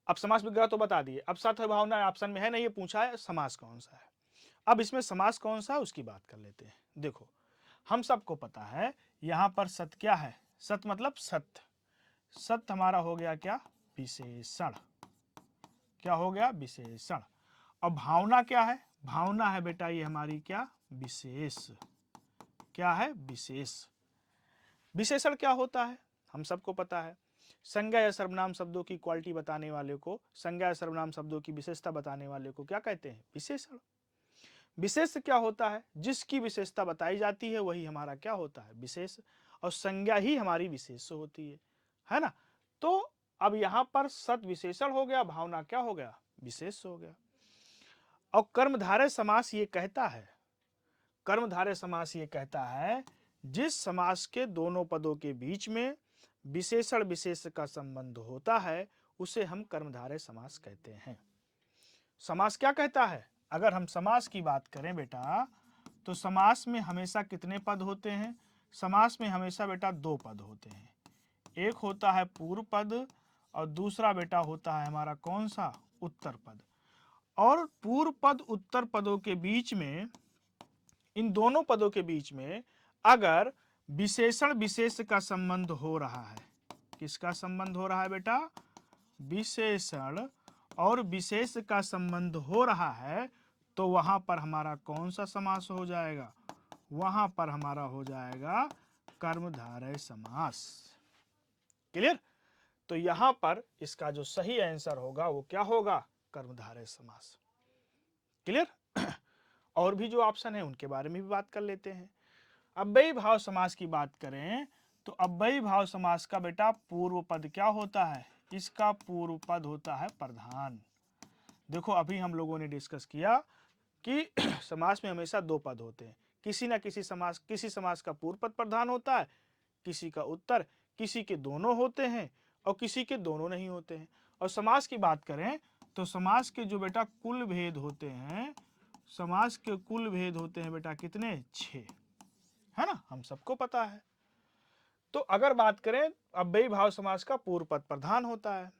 अब समास विग्रह तो बता दिए, अब सत है भावना ऑप्शन में है नहीं, ये पूछा है समास कौन सा है। अब इसमें समास कौन सा है उसकी बात कर लेते हैं। देखो हम सबको पता है यहां पर सत क्या है? सत मतलब सत्य। सत्य हमारा हो गया क्या? विशेषण। क्या हो गया? विशेषण। अब भावना क्या है? भावना है बेटा ये हमारी क्या? विशेष। क्या है? विशेष। विशेषण क्या होता है हम सबको पता है, संज्ञा या सर्वनाम शब्दों की क्वालिटी बताने वाले को, संज्ञा या सर्वनाम शब्दों की विशेषता बताने वाले को क्या कहते हैं? विशेषण। विशेष क्या होता है? जिसकी विशेषता बताई जाती है वही हमारा क्या होता है? विशेष। और संज्ञा ही हमारी विशेष होती है ना। तो अब यहां पर सत विशेषण हो गया, भावना क्या हो गया? विशेष हो गया। और कर्मधारय समास ये कहता है, कर्मधारय समास ये कहता है जिस समास के दोनों पदों के बीच में विशेषण विशेष का संबंध होता है उसे हम कर्मधारय समास कहते हैं। समास क्या कहता है? अगर हम समास की बात करें बेटा, तो समास में हमेशा कितने पद होते हैं? समास में हमेशा बेटा 2 पद होते हैं। एक होता है पूर्व पद और दूसरा बेटा होता है हमारा कौन सा? उत्तर पद। और पूर्व पद उत्तर पदों के बीच में, इन दोनों पदों के बीच में अगर विशेषण विशेष का संबंध हो रहा है, किसका संबंध हो रहा है बेटा? विशेषण और विशेष का संबंध हो रहा है, तो वहां पर हमारा कौन सा समास हो जाएगा? वहां पर हमारा हो जाएगा कर्मधारय समास। क्लियर। तो यहां पर इसका जो सही आंसर होगा वो क्या होगा? कर्मधारय समास। क्लियर। और भी जो ऑप्शन है उनके बारे में भी बात कर लेते हैं। अव्ययी भाव समास की बात करें तो अव्ययी भाव समास का बेटा पूर्व पद क्या होता है? इसका पूर्व पद होता है प्रधान। देखो अभी हम लोगों ने डिस्कस किया कि समास में हमेशा 2 पद होते हैं, किसी ना किसी समास का पूर्व पद प्रधान होता है, किसी का उत्तर, किसी के दोनों होते हैं और किसी के दोनों नहीं होते हैं। और समास की बात करें तो समास के जो बेटा कुल भेद होते हैं, समास के कुल भेद होते हैं बेटा कितने? 6, है ना, हम सबको पता है। तो अगर बात करें अव्ययी भाव समास का पूर्व पद प्रधान होता है।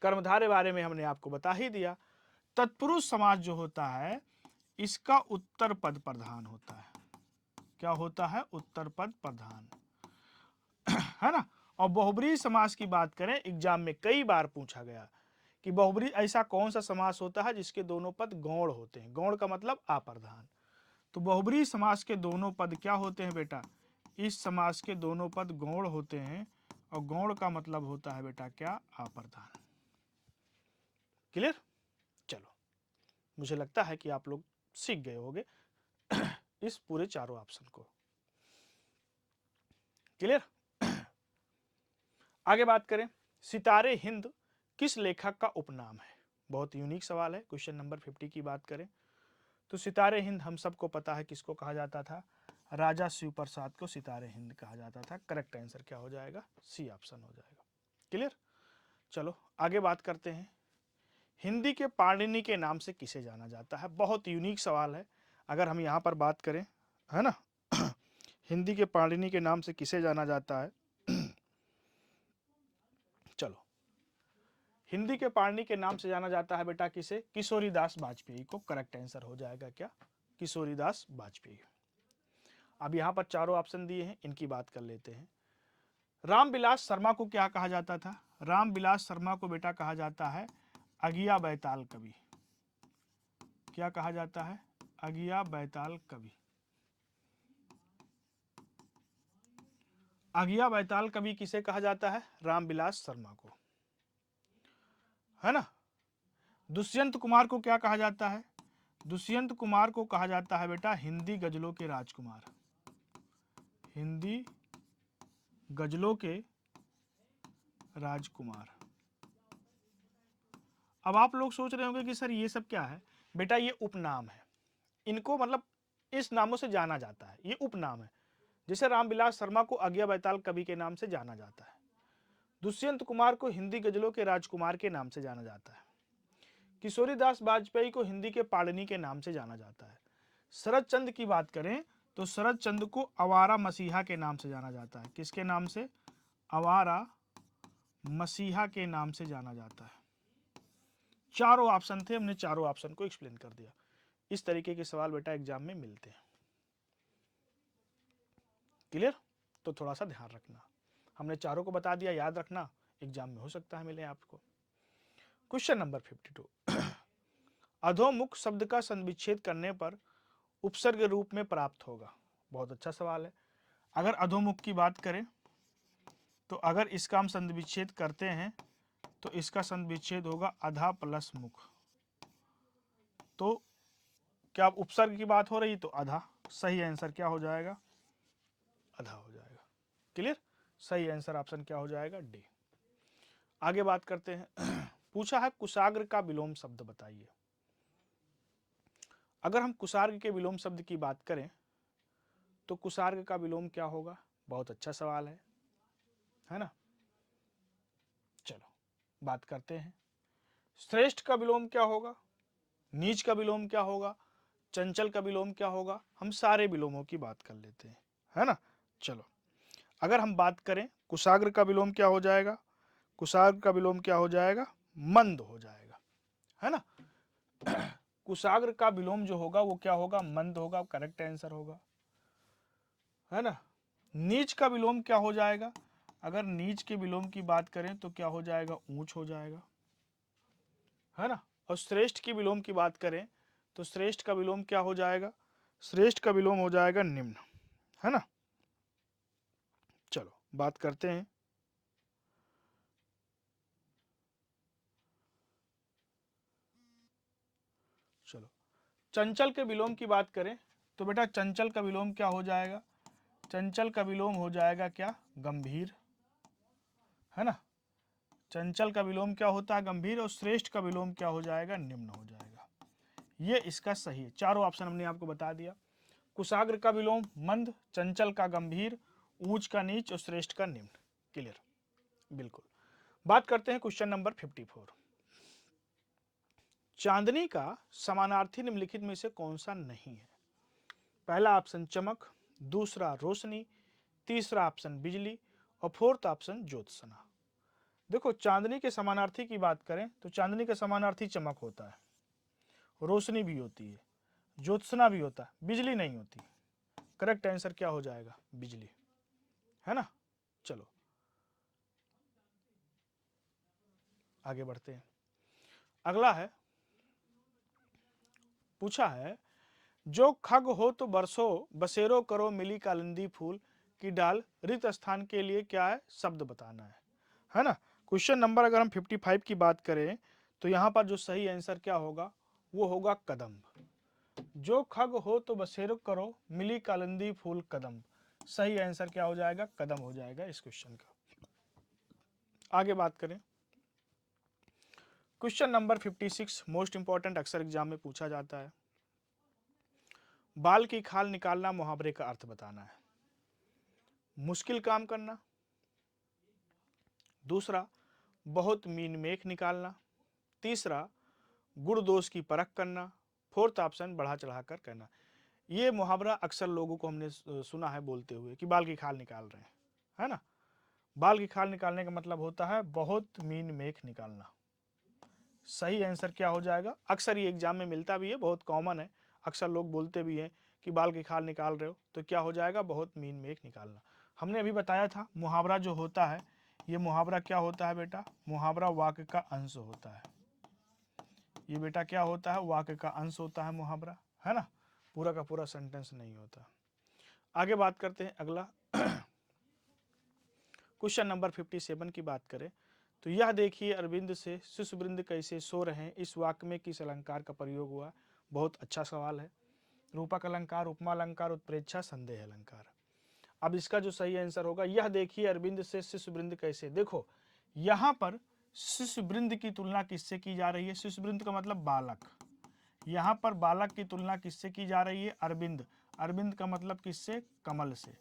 कर्मधारय बारे में हमने आपको बता ही दिया, तत्पुरुष समास जो होता है इसका उत्तर पद प्रधान होता है। क्या होता है? उत्तर पद प्रधान, है ना। और बहुब्रीहि समास की बात करें, एग्जाम में कई बार पूछा गया कि बहुब्रीहि ऐसा कौन सा समास होता है जिसके दोनों पद गौण होते हैं। गौण का मतलब अप्रधान। तो बहुब्रीहि समास के दोनों पद क्या होते हैं बेटा? इस समास के दोनों पद गौण होते हैं, और गौण का मतलब होता है बेटा क्या? अप्रधान। क्लियर? चलो, मुझे लगता है कि आप लोग सीख गए होंगे इस पूरे चारों ऑप्शन को। क्लियर? आगे बात करें, सितारे हिंद किस लेखक का उपनाम है? बहुत यूनिक सवाल है। क्वेश्चन नंबर 50 की बात करें तो सितारे हिंद हम सबको पता है किसको कहा जाता था? राजा शिव प्रसाद को सितारे हिंद कहा जाता था। करेक्ट आंसर क्या हो जाएगा? सी ऑप्शन हो जाएगा। क्लियर? चलो आगे बात करते हैं, हिंदी के पाणिनि के नाम से किसे जाना जाता है? बहुत यूनिक सवाल है। अगर हम यहाँ पर बात करें, है ना, हिंदी के पाणिनि के नाम से किसे जाना जाता है? चलो, हिंदी के पाणिनि के नाम से जाना जाता है बेटा किसे? किशोरीदास वाजपेयी को। करेक्ट आंसर हो जाएगा क्या? किशोरीदास वाजपेयी। अब यहां पर चारों ऑप्शन दिए हैं, इनकी बात कर लेते हैं। रामविलास शर्मा को क्या कहा जाता था? रामविलास शर्मा को बेटा कहा जाता है अगिया बैताल कवि। क्या कहा जाता है? अगिया बैताल कवि। अगिया बैताल कवि किसे कहा जाता है? रामविलास शर्मा को, है ना। दुष्यंत कुमार को क्या कहा जाता है? दुष्यंत कुमार को कहा जाता है बेटा हिंदी गजलों के राजकुमार। हिंदी गजलों के राजकुमार। अब आप लोग सोच रहे होंगे कि सर ये सब क्या है? बेटा ये उपनाम है, इनको मतलब इस नामों से जाना जाता है, ये उपनाम है। जैसे रामविलास शर्मा को अगिया बैताल कवि के नाम से जाना जाता है, दुष्यंत कुमार को हिंदी गजलों के राजकुमार के नाम से जाना जाता है, किशोरीदास वाजपेयी को हिंदी के पाणिनि के नाम से जाना जाता है। शरद चंद्र की बात करें तो शरद चंद्र को आवारा मसीहा के नाम से जाना जाता है। किसके नाम से? आवारा मसीहा के नाम से जाना जाता है। चारों ऑप्शन थे, हमने चारों ऑप्शन को एक्सप्लेन कर दिया। इस तरीके के सवाल बेटा एग्जाम में मिलते हैं। क्लियर? तो थोड़ा सा ध्यान रखना, हमने चारों को बता दिया, याद रखना, एग्जाम में हो सकता है मिले आपको। क्वेश्चन नंबर 52, अधोमुख शब्द का संविच्छेद करने पर उपसर्ग रूप में प्राप्त होगा। बहुत अच्छा सवाल है। अगर अधोमुख की बात करें तो अगर इसका हम संविच्छेद करते हैं तो इसका संविच्छेद होगा अधा प्लस मुख। तो क्या उपसर्ग की बात हो रही तो अधा, सही आंसर क्या हो जाएगा? अधा हो जाएगा। क्लियर? सही आंसर ऑप्शन क्या हो जाएगा? डी। आगे बात करते हैं, पूछा है कुशाग्र का विलोम शब्द बताइए। अगर हम कुशाग्र के विलोम शब्द की बात करें तो कुशाग्र का विलोम क्या होगा? बहुत अच्छा सवाल है ना। चलो बात करते हैं, श्रेष्ठ का विलोम क्या होगा? नीच का विलोम क्या होगा? चंचल का विलोम क्या होगा? हम सारे विलोमों की बात कर लेते हैं, है ना। चलो, अगर हम बात करें कुशाग्र का विलोम क्या हो जाएगा? कुशाग्र का विलोम क्या हो जाएगा? मंद हो जाएगा, है ना। कुशाग्र का विलोम जो होगा वो क्या होगा? मंद होगा। करेक्ट आंसर होगा, है ना। नीच का विलोम क्या हो जाएगा? अगर नीच के विलोम की बात करें तो क्या हो जाएगा? ऊंच हो जाएगा, है ना। और श्रेष्ठ की विलोम की बात करें तो श्रेष्ठ का विलोम क्या हो जाएगा? श्रेष्ठ का विलोम हो जाएगा निम्न, है ना। चलो बात करते हैं, चलो चंचल के विलोम की बात करें तो बेटा चंचल का विलोम क्या हो जाएगा? चंचल का विलोम हो जाएगा क्या? गंभीर, है ना। चंचल का विलोम क्या होता है? गंभीर। और श्रेष्ठ का विलोम क्या हो जाएगा? निम्न हो जाएगा। ये इसका सही है। चारों ऑप्शन हमने आपको बता दिया। कुशाग्र का विलोम मंद, चंचल का गंभीर, ऊंच का नीच और श्रेष्ठ का निम्न। क्लियर? बिल्कुल। बात करते हैं क्वेश्चन नंबर 54, चांदनी का समानार्थी निम्नलिखित में से कौन सा नहीं है? पहला ऑप्शन चमक, दूसरा रोशनी, तीसरा ऑप्शन बिजली और फोर्थ ऑप्शन ज्योत्सना। देखो चांदनी के समानार्थी की बात करें तो चांदनी का समानार्थी चमक होता है, रोशनी भी होती है, ज्योत्सना भी होता है, बिजली नहीं होती। करेक्ट आंसर क्या हो जाएगा? बिजली, है ना। चलो आगे बढ़ते हैं। अगला है, पूछा है जो खग हो तो बरसो बसेरो करो मिली कालिंदी फूल की डाल, रिक्त स्थान के लिए क्या है? शब्द बताना है ना। क्वेश्चन नंबर अगर हम 55 की बात करें तो यहां पर जो सही आंसर क्या होगा? वो होगा कदम्ब। जो खग हो तो बसेरो करो मिली कालिंदी फूल कदम्ब। सही आंसर क्या हो जाएगा? कदम हो जाएगा इस क्वेश्चन का। आगे बात करें, क्वेश्चन नंबर 56 मोस्ट इंपॉर्टेंट, अक्सर एग्जाम में पूछा जाता है। बाल की खाल निकालना मुहावरे का अर्थ बताना है। मुश्किल काम करना, दूसरा बहुत मीन मेख निकालना, तीसरा गुण दोष की परख करना, फोर्थ ऑप्शन बढ़ा चढ़ाकर कहना। ये मुहावरा अक्सर लोगों को हमने सुना है बोलते हुए कि बाल की खाल निकाल रहे हैं, है ना। बाल की खाल निकालने का मतलब होता है बहुत मीन मेख निकालना। सही आंसर क्या हो जाएगा? अक्सर ये एग्जाम में मिलता भी है, बहुत कॉमन है, अक्सर लोग बोलते भी हैं कि बाल की खाल निकाल रहे हो, तो क्या हो जाएगा? बहुत मीन मेख निकालना। हमने अभी बताया था मुहावरा जो होता है, ये मुहावरा क्या होता है बेटा? मुहावरा वाक्य का अंश होता है। ये बेटा क्या होता है? वाक्य का अंश होता है मुहावरा, है ना, पूरा का पूरा सेंटेंस नहीं होता। आगे बात करते हैं अगला। क्वेश्चन नंबर 57 की बात करें तो यह देखिए अरविंद से शिशुवृंद कैसे सो रहे हैं, इस वाक्य में किस अलंकार का प्रयोग हुआ? बहुत अच्छा सवाल है। रूपक अलंकार, उपमा अलंकार, उत्प्रेक्षा, संदेह अलंकार। अब इसका जो सही आंसर होगा, यह देखिए अरविंद से शिशुवृंद कैसे। देखो यहां पर शिशुवृंद की तुलना किससे की जा रही है? शिशुवृंद का मतलब बालक। यहां पर बालक की तुलना किससे की जा रही है? अरविंद। अरविंद का मतलब किससे? कमल से।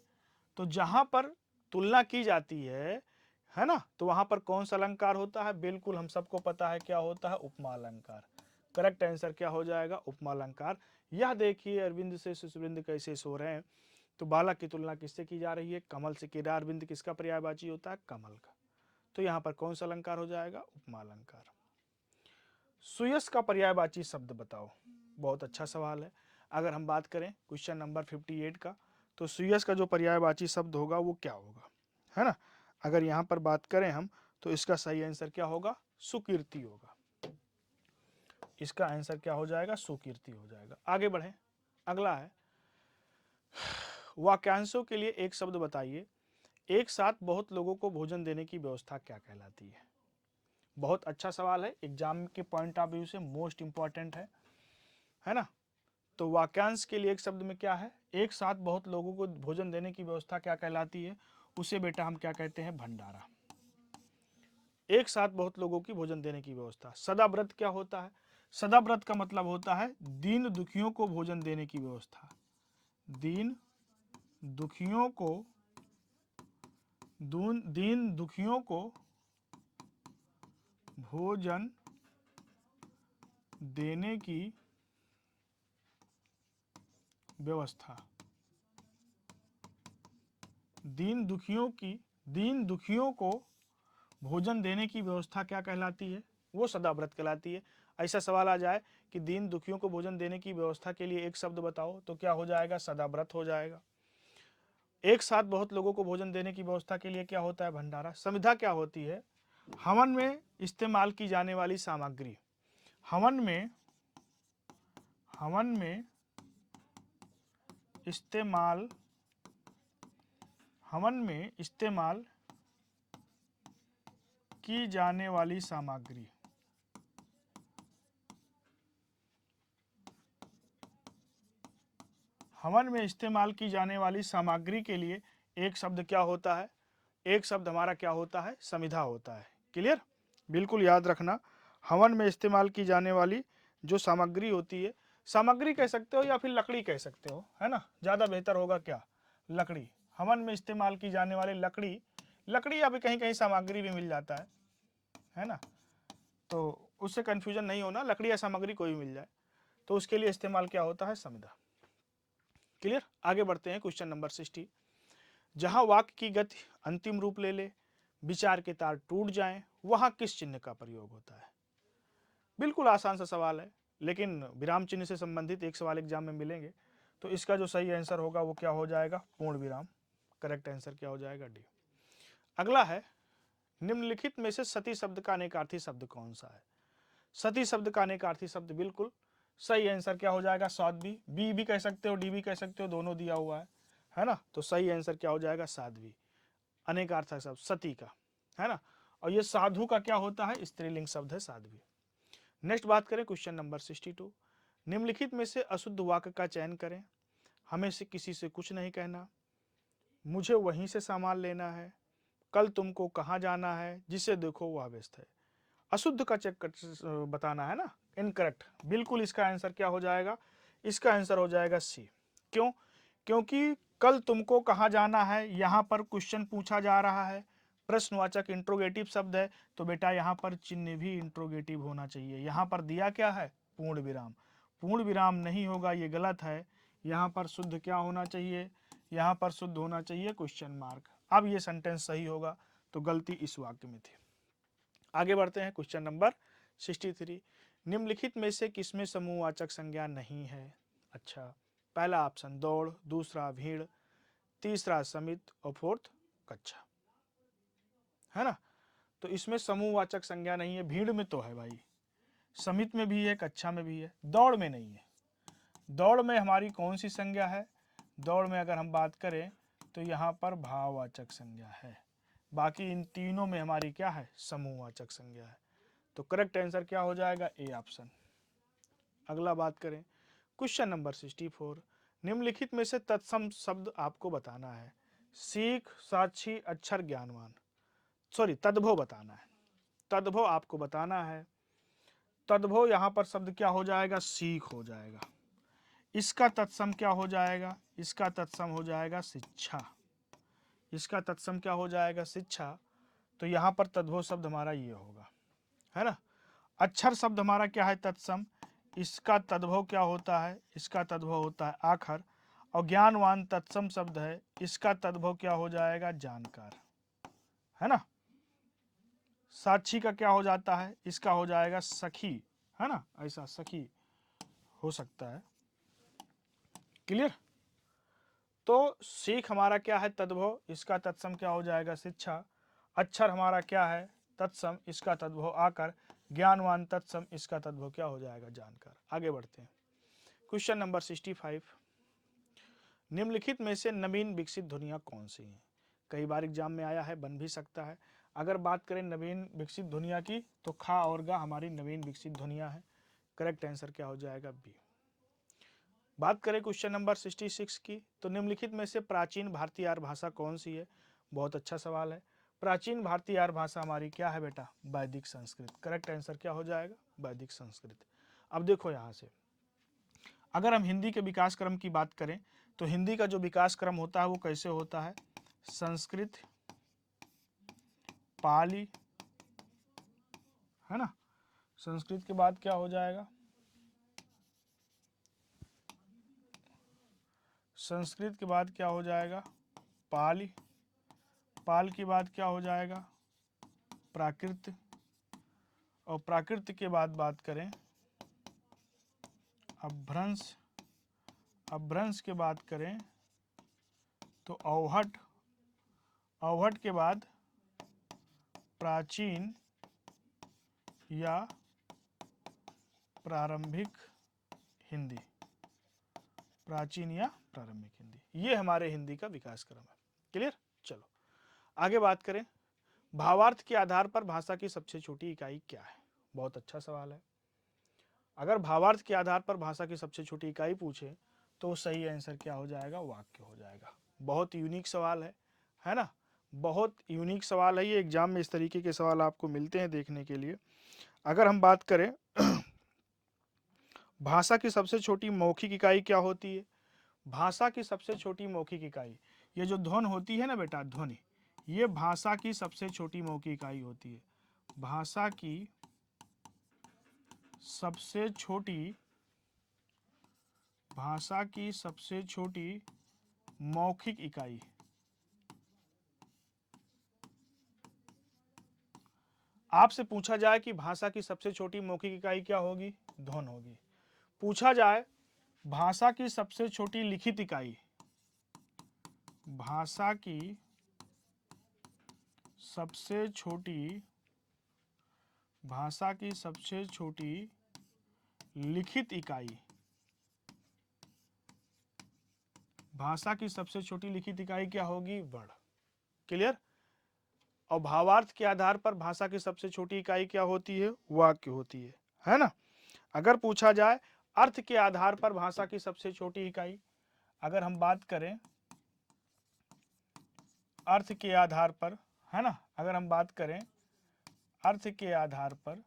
तो जहां पर तुलना की जाती है ना, तो वहां पर कौन सा अलंकार होता है? बिल्कुल हम सबको पता है क्या होता है? उपमा अलंकार। करेक्ट आंसर क्या हो जाएगा? उपमा अलंकार। यह देखिए अरविंद से शिशुवृंद कैसे सो रहे हैं, तो बालक की तुलना किससे की जा रही है? कमल से की। अरविंद किसका पर्यायवाची होता है? कमल का। तो यहां पर कौन सा अलंकार हो जाएगा? उपमा अलंकार। सुयस का पर्यायवाची शब्द बताओ। बहुत अच्छा सवाल है। अगर हम बात करें क्वेश्चन नंबर 58 का, तो सुयस का जो पर्यायवाची शब्द होगा वो क्या होगा, है ना। अगर यहां पर बात करें हम, तो इसका सही आंसर क्या होगा? सुकीर्ति होगा। इसका आंसर क्या हो जाएगा? सुकीर्ति हो जाएगा। आगे बढ़े, अगला है वाक्यांशों के लिए एक शब्द बताइए। एक साथ बहुत लोगों को भोजन देने की व्यवस्था क्या कहलाती है? बहुत अच्छा सवाल है, एग्जाम के पॉइंट ऑफ व्यू से मोस्ट इंपॉर्टेंट है ना। तो वाक्यांश के लिए एक शब्द में क्या है? एक साथ बहुत लोगों को भोजन देने की व्यवस्था क्या कहलाती है? उसे बेटा हम क्या कहते हैं? भंडारा। एक साथ बहुत लोगों की भोजन देने की व्यवस्था। सदाव्रत क्या होता है? सदाव्रत का मतलब होता है दीन दुखियों को भोजन देने की व्यवस्था। दीन दुखियों को दीन दुखियों को भोजन देने की व्यवस्था। दीन दुखियों को भोजन देने की व्यवस्था क्या कहलाती है? वो सदाव्रत कहलाती है। ऐसा सवाल आ जाए कि दीन दुखियों को भोजन देने की व्यवस्था के लिए एक शब्द बताओ, तो क्या हो जाएगा? सदाव्रत हो जाएगा। एक साथ बहुत लोगों को भोजन देने की व्यवस्था के लिए क्या होता है? भंडारा। समिधा क्या होती है? हवन में इस्तेमाल की जाने वाली सामग्री। हवन में इस्तेमाल की जाने वाली सामग्री। हवन में इस्तेमाल की जाने वाली सामग्री के लिए एक शब्द क्या होता है? एक शब्द हमारा क्या होता है? समिधा होता है। क्लियर? बिल्कुल याद रखना, हवन में इस्तेमाल की जाने वाली जो सामग्री होती है, सामग्री कह सकते हो या फिर लकड़ी कह सकते हो, है ना, ज़्यादा बेहतर होगा क्या? लकड़ी। हवन में इस्तेमाल की जाने वाली लकड़ी। लकड़ी अभी कहीं कहीं सामग्री भी मिल जाता है ना, तो उससे कन्फ्यूजन नहीं होना, लकड़ी या सामग्री कोई भी मिल जाए, तो उसके लिए इस्तेमाल क्या होता है? समिधा। क्लियर? आगे बढ़ते हैं क्वेश्चन नंबर 60। जहां वाक्य की गति अंतिम रूप ले ले, विचार के तार टूट जाएं, वहां किस चिन्ह का प्रयोग होता है? बिल्कुल आसान सा सवाल है। लेकिन विराम चिन्ह से संबंधित एक सवाल एग्जाम में मिलेंगे। तो इसका जो सही आंसर होगा वो क्या हो जाएगा, पूर्ण विराम। करेक्ट आंसर क्या हो जाएगा, डी। अगला है, निम्नलिखित में से सती शब्द का अनेकार्थी शब्द कौन सा है। सती शब्द का अनेकार्थी शब्द बिल्कुल सही आंसर क्या हो जाएगा, साध्वी। बी भी कह सकते हो, डी भी कह सकते हो, दोनों दिया हुआ है ना। तो सही आंसर क्या हो जाएगा, साध्वी। अनेकार्थक शब्द सती का, है ना। और ये साधु का क्या होता है, स्त्रीलिंग शब्द है साध्वी। नेक्स्ट बात करें क्वेश्चन नंबर 62। निम्नलिखित में से अशुद्ध वाक्य का चयन करें। हमें से किसी से कुछ नहीं कहना, मुझे वहीं से सामान लेना है, कल तुमको कहाँ जाना है, जिसे देखो वह व्यस्त है। अशुद्ध का चेक बताना है ना, इनकरेक्ट। बिल्कुल इसका आंसर क्या हो जाएगा, इसका आंसर हो जाएगा सी। क्यों, क्योंकि कल तुमको कहाँ जाना है, यहाँ पर क्वेश्चन पूछा जा रहा है, प्रश्नवाचक इंट्रोगेटिव शब्द है, तो बेटा यहाँ पर चिन्ह भी इंट्रोगेटिव होना चाहिए। यहाँ पर दिया क्या है, पूर्ण विराम। पूर्ण विराम नहीं होगा, ये गलत है। यहाँ पर शुद्ध क्या होना चाहिए, यहाँ पर शुद्ध होना चाहिए क्वेश्चन मार्क। अब ये सेंटेंस सही होगा, तो गलती इस वाक्य में थी। आगे बढ़ते हैं क्वेश्चन नंबर 63। निम्नलिखित में से किसमें समूहवाचक संज्ञा नहीं है। अच्छा, पहला ऑप्शन दौड़, दूसरा भीड़, तीसरा समित और फोर्थ कक्षा, है ना। तो इसमें समूहवाचक संज्ञा नहीं है। भीड़ में तो है भाई, समित में भी है, कक्षा में भी है, दौड़ में नहीं है। दौड़ में हमारी कौन सी संज्ञा है, दौड़ में अगर हम बात करें तो यहाँ पर भाववाचक संज्ञा है। बाकी इन तीनों में हमारी क्या है, समूहवाचक संज्ञा है। तो करेक्ट आंसर क्या हो जाएगा, ए ऑप्शन। अगला बात करें क्वेश्चन नंबर 64। निम्नलिखित में से तत्सम शब्द आपको बताना है। सीख, साक्षी, अक्षर, ज्ञानवान, सॉरी तद्भव बताना है। तद्भव आपको बताना है। तद्भव यहाँ पर शब्द क्या हो जाएगा, सीख हो जाएगा। इसका तत्सम क्या हो जाएगा, इसका तत्सम हो जाएगा शिक्षा। इसका तत्सम क्या हो जाएगा, शिक्षा। तो यहाँ पर तद्भव शब्द हमारा ये होगा, है ना। अक्षर शब्द हमारा क्या है, तत्सम। इसका तद्भव क्या होता है, इसका तद्भव होता है आखर। और ज्ञानवान तत्सम शब्द है, इसका तद्भव क्या हो जाएगा, जानकार, है ना। साक्षी का क्या हो जाता है, इसका हो जाएगा सखी, है ना। ऐसा सखी हो सकता है। क्लियर। तो सीख हमारा क्या है, तद्भव, इसका तत्सम क्या हो जाएगा, शिक्षा। अक्षर हमारा क्या है, तत्सम, इसका तद्भव आकर। ज्ञानवान तत्सम, इसका तद्भव क्या हो जाएगा, जानकार। आगे बढ़ते हैं क्वेश्चन नंबर 65। निम्नलिखित में से नवीन विकसित ध्वनियाँ कौन सी हैं। कई बार एग्जाम में आया है, बन भी सकता है। अगर बात करें नवीन विकसित ध्वनियाँ की, तो खा और गा हमारी नवीन विकसित ध्वनियाँ हैं। करेक्ट आंसर क्या हो जाएगा, बी। बात करें क्वेश्चन नंबर 66 की, तो निम्नलिखित में से प्राचीन भारतीय आर्य भाषा कौन सी है। बहुत अच्छा सवाल है। प्राचीन भारतीय आर्य भाषा हमारी क्या है बेटा, वैदिक संस्कृत। करेक्ट आंसर क्या हो जाएगा, वैदिक संस्कृत। अब देखो यहाँ से, अगर हम हिंदी के विकास क्रम की बात करें, तो हिंदी का जो विकास क्रम होता है वो कैसे होता है, संस्कृत, पाली, है ना। संस्कृत के बाद क्या हो जाएगा, संस्कृत के बाद क्या हो जाएगा, पाली। पाल के बाद क्या हो जाएगा, प्राकृत। और प्राकृत के बाद बात करें अपभ्रंश। अपभ्रंश के बाद करें तो अवहट। अवहट के बाद प्राचीन या प्रारंभिक हिंदी। प्राचीन या प्रारंभिक हिंदी, ये हमारे हिंदी का विकास क्रम है। क्लियर। चलो आगे बात करें, भावार्थ के आधार पर भाषा की सबसे छोटी इकाई क्या है। बहुत अच्छा सवाल है। अगर भावार्थ के आधार पर भाषा की सबसे छोटी इकाई पूछे तो सही आंसर क्या हो जाएगा, वाक्य हो जाएगा। बहुत यूनिक सवाल है ना। बहुत यूनिक सवाल है ये। एग्जाम में इस तरीके के सवाल आपको मिलते हैं देखने के लिए। अगर हम बात करें भाषा की सबसे छोटी मौखिक इकाई क्या होती है। भाषा की सबसे छोटी मौखिक इकाई, ये जो ध्वन होती है ना बेटा, ध्वनि, ये भाषा की सबसे छोटी मौखिक इकाई होती है। भाषा की सबसे छोटी, भाषा की सबसे छोटी मौखिक इकाई, आपसे पूछा जाए कि भाषा की सबसे छोटी मौखिक इकाई क्या होगी, ध्वन होगी। पूछा जाए भाषा की सबसे छोटी लिखित इकाई, भाषा की सबसे छोटी, भाषा की सबसे छोटी लिखित इकाई, भाषा की सबसे छोटी लिखित इकाई क्या होगी? वर्ण। क्लियर? और भावार्थ के आधार पर भाषा की सबसे छोटी इकाई क्या होती है? वाक्य होती है ना? अगर पूछा जाए अर्थ के आधार पर भाषा की सबसे छोटी इकाई, अगर हम बात करें अर्थ के आधार पर, है ना, अगर हम बात करें अर्थ के आधार पर,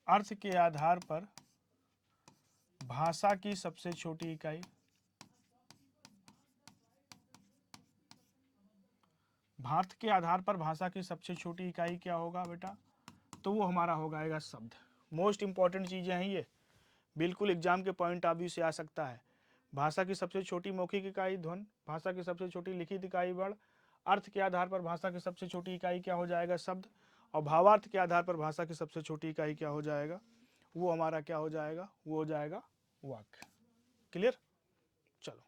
अर्थ के आधार पर भाषा की सबसे छोटी इकाई, भारत के आधार पर भाषा की सबसे छोटी इकाई क्या होगा बेटा? तो वो हमारा हो जाएगा शब्द। मोस्ट इंपॉर्टेंट चीजें हैं ये, बिल्कुल एग्जाम के पॉइंट ऑफ व्यू से आ सकता है। भाषा की सबसे छोटी मौखिक इकाई ध्वनि, भाषा की सबसे छोटी लिखित इकाई वर्ण, अर्थ के आधार पर भाषा की सबसे छोटी इकाई क्या हो जाएगा? शब्द, और भावार्थ के आधार पर भाषा की सबसे छोटी इकाई क्या हो जाएगा? वो हमारा क्या हो जाएगा? वो हो जाएगा वाक्य। क्लियर? चलो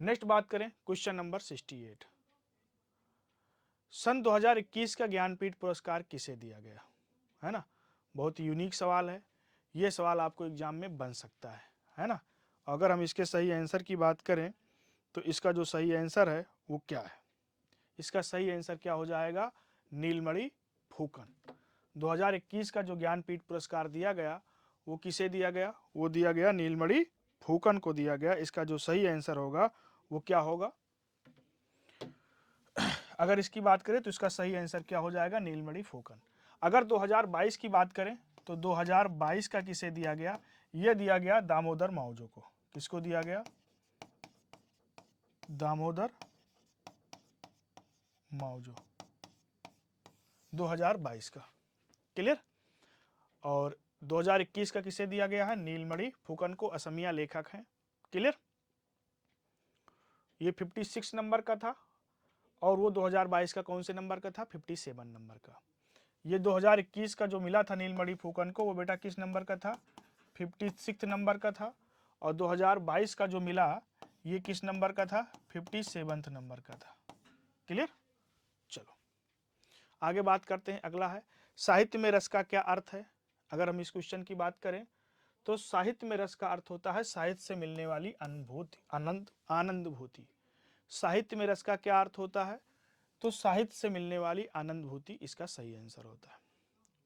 नेक्स्ट बात करें, क्वेश्चन नंबर 68। सन 2021 का ज्ञानपीठ पुरस्कार किसे दिया गया? है ना, बहुत यूनिक सवाल है, ये सवाल आपको एग्जाम में बन सकता है ना। अगर हम इसके सही आंसर की बात करें तो इसका जो सही आंसर है वो क्या है? इसका सही आंसर क्या हो जाएगा? नीलमणि फुकन। 2021 का जो ज्ञानपीठ पुरस्कार दिया गया वो किसे दिया गया? वो दिया गया नीलमणि फुकन को दिया गया। इसका जो सही आंसर होगा वो क्या होगा? अगर इसकी बात करें तो इसका सही आंसर क्या हो जाएगा? नीलमणि फुकन। अगर 2022 की बात करें तो 2022 का किसे दिया गया? यह दिया गया दामोदर मावजो को। किसको दिया गया? दामोदर मावजो, 2022 का। क्लियर? और 2021 का किसे दिया गया है? नीलमणि फुकन को, असमिया लेखक हैं। क्लियर? ये 56 नंबर का था और वो 2022 का कौन से नंबर का था? 57 नंबर का। ये 2021 का जो मिला था नीलमणि फुकन को वो बेटा किस नंबर का था? 56 नंबर का था। और 2022 का जो मिला ये किस नंबर का था? 57 नंबर का था। क्लियर? चलो आगे बात करते हैं। अगला है साहित्य में रस का क्या अर्थ है? अगर हम इस क्वेश्चन की बात करें तो साहित्य में रस का अर्थ होता है साहित्य से मिलने वाली अनुभूति, आनंदभूति। साहित्य में रस का क्या अर्थ होता है? तो साहित्य से मिलने वाली आनंदभूति इसका सही आंसर होता है।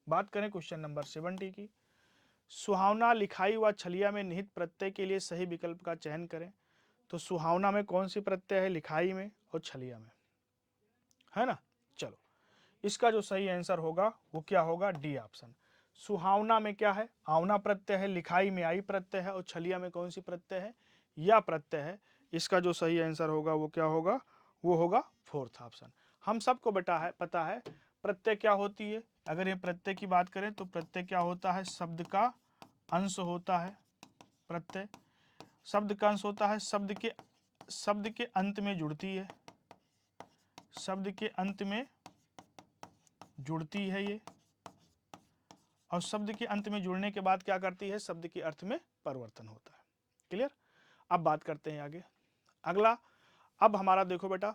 बात करें क्वेश्चन नंबर 70 की, सुहावना लिखाई व छलिया में निहित प्रत्यय के लिए सही विकल्प का चयन करें। तो सुहावना में कौन सी प्रत्यय है? लिखाई में और छलिया में, है ना। चलो इसका जो सही आंसर होगा वो क्या होगा? D option. सुहावना में क्या है? आवना प्रत्यय है, लिखाई में आई प्रत्यय है और छलिया में कौन सी प्रत्यय है? या प्रत्यय है। इसका जो सही आंसर होगा वो क्या होगा? वो होगा फोर्थ ऑप्शन। हम सबको बेटा है पता है प्रत्यय क्या होती है। अगर ये प्रत्यय की बात करें तो प्रत्यय क्या होता है? शब्द का अंश होता है। प्रत्यय शब्द का अंश होता है, शब्द के अंत में जुड़ती है, शब्द के अंत में जुड़ती है ये, और शब्द के अंत में जुड़ने के बाद क्या करती है? शब्द के अर्थ में परिवर्तन होता है। क्लियर? अब बात करते हैं आगे। अगला अब हमारा देखो बेटा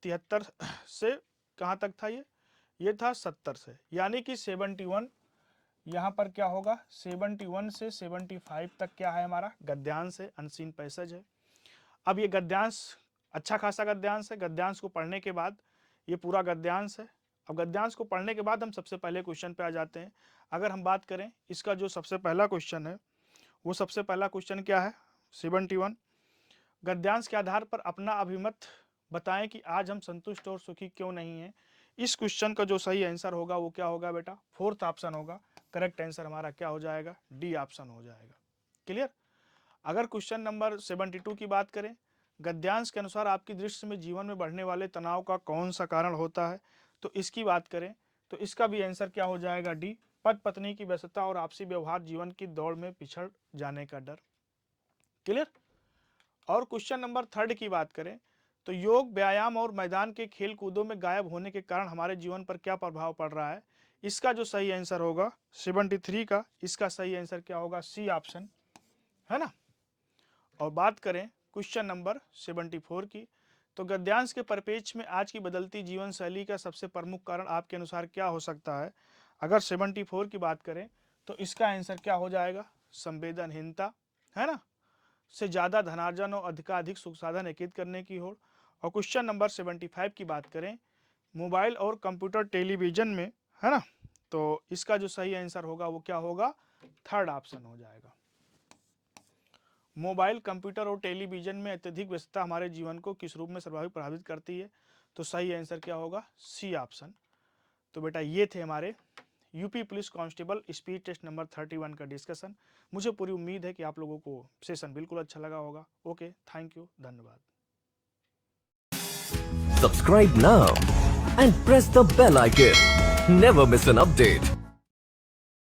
73 से कहाँ तक था? ये था 70 से, यानी कि 71। यहाँ पर क्या होगा? 71 से 75 तक क्या है हमारा? गद्यांश है, अनसीन पैसेज है। अब ये गद्यांश अच्छा खासा गद्यांश है। गद्यांश को पढ़ने के बाद ये पूरा गद्यांश है। अब गद्यांश को पढ़ने के बाद हम सबसे पहले क्वेश्चन पे आ जाते हैं। अगर हम बात करें इसका जो सबसे पहला क्वेश्चन है वो सबसे पहला क्वेश्चन क्या है? 71। गद्यांश के आधार पर अपना अभिमत बताएं कि आज हम संतुष्ट और सुखी क्यों नहीं हैं। इस क्वेश्चन का जो सही आंसर होगा वो क्या होगा बेटा? फोर्थ ऑप्शन होगा। करेक्ट आंसर हमारा क्या हो जाएगा? डी ऑप्शन हो जाएगा। क्लियर? अगर क्वेश्चन नंबर 72 की बात करें, गद्यांश के अनुसार आपकी दृष्टि में जीवन में बढ़ने वाले तनाव का कौन सा कारण होता है? तो इसकी बात करें तो इसका भी आंसर क्या हो जाएगा? डी। पति पत्नी की व्यस्तता और आपसी व्यवहार, जीवन की दौड़ में पिछड़ जाने का डर। क्लियर? और क्वेश्चन नंबर 3 की बात करें तो योग, व्यायाम और मैदान के खेल कूदों में गायब होने के कारण हमारे जीवन पर क्या प्रभाव पड़ रहा है? इसका जो सही आंसर होगा 73 का, इसका सही आंसर क्या होगा? सी ऑप्शन, है ना। और बात करें क्वेश्चन नंबर 74 की, तो गद्यांश के परिप्रेक्ष्य में आज की बदलती जीवन शैली का सबसे प्रमुख कारण आपके अनुसार क्या हो सकता है? अगर 74 की बात करें तो इसका आंसर क्या हो जाएगा? संवेदनहीनता, है ना, से ज़्यादा धनार्जन और अधिकाधिक सुख साधन एकत्रित करने की होड़। और क्वेश्चन नंबर 75 की बात करें मोबाइल और कंप्यूटर टेलीविजन में, है ना, तो इसका जो सही आंसर होगा वो क्या होगा? थर्ड ऑप्शन हो जाएगा। मोबाइल, कंप्यूटर और टेलीविजन में अत्यधिक व्यस्तता हमारे जीवन को किस रूप में सर्वाधिक प्रभावित करती है? तो सही आंसर क्या होगा? C option. तो बेटा ये थे हमारे UP police constable speed test number 31 का डिस्कशन। मुझे पूरी उम्मीद है कि आप लोगों को सेशन बिल्कुल अच्छा लगा होगा। ओके, थैंक यू, धन्यवाद। Subscribe now and press the bell icon. Never miss an update.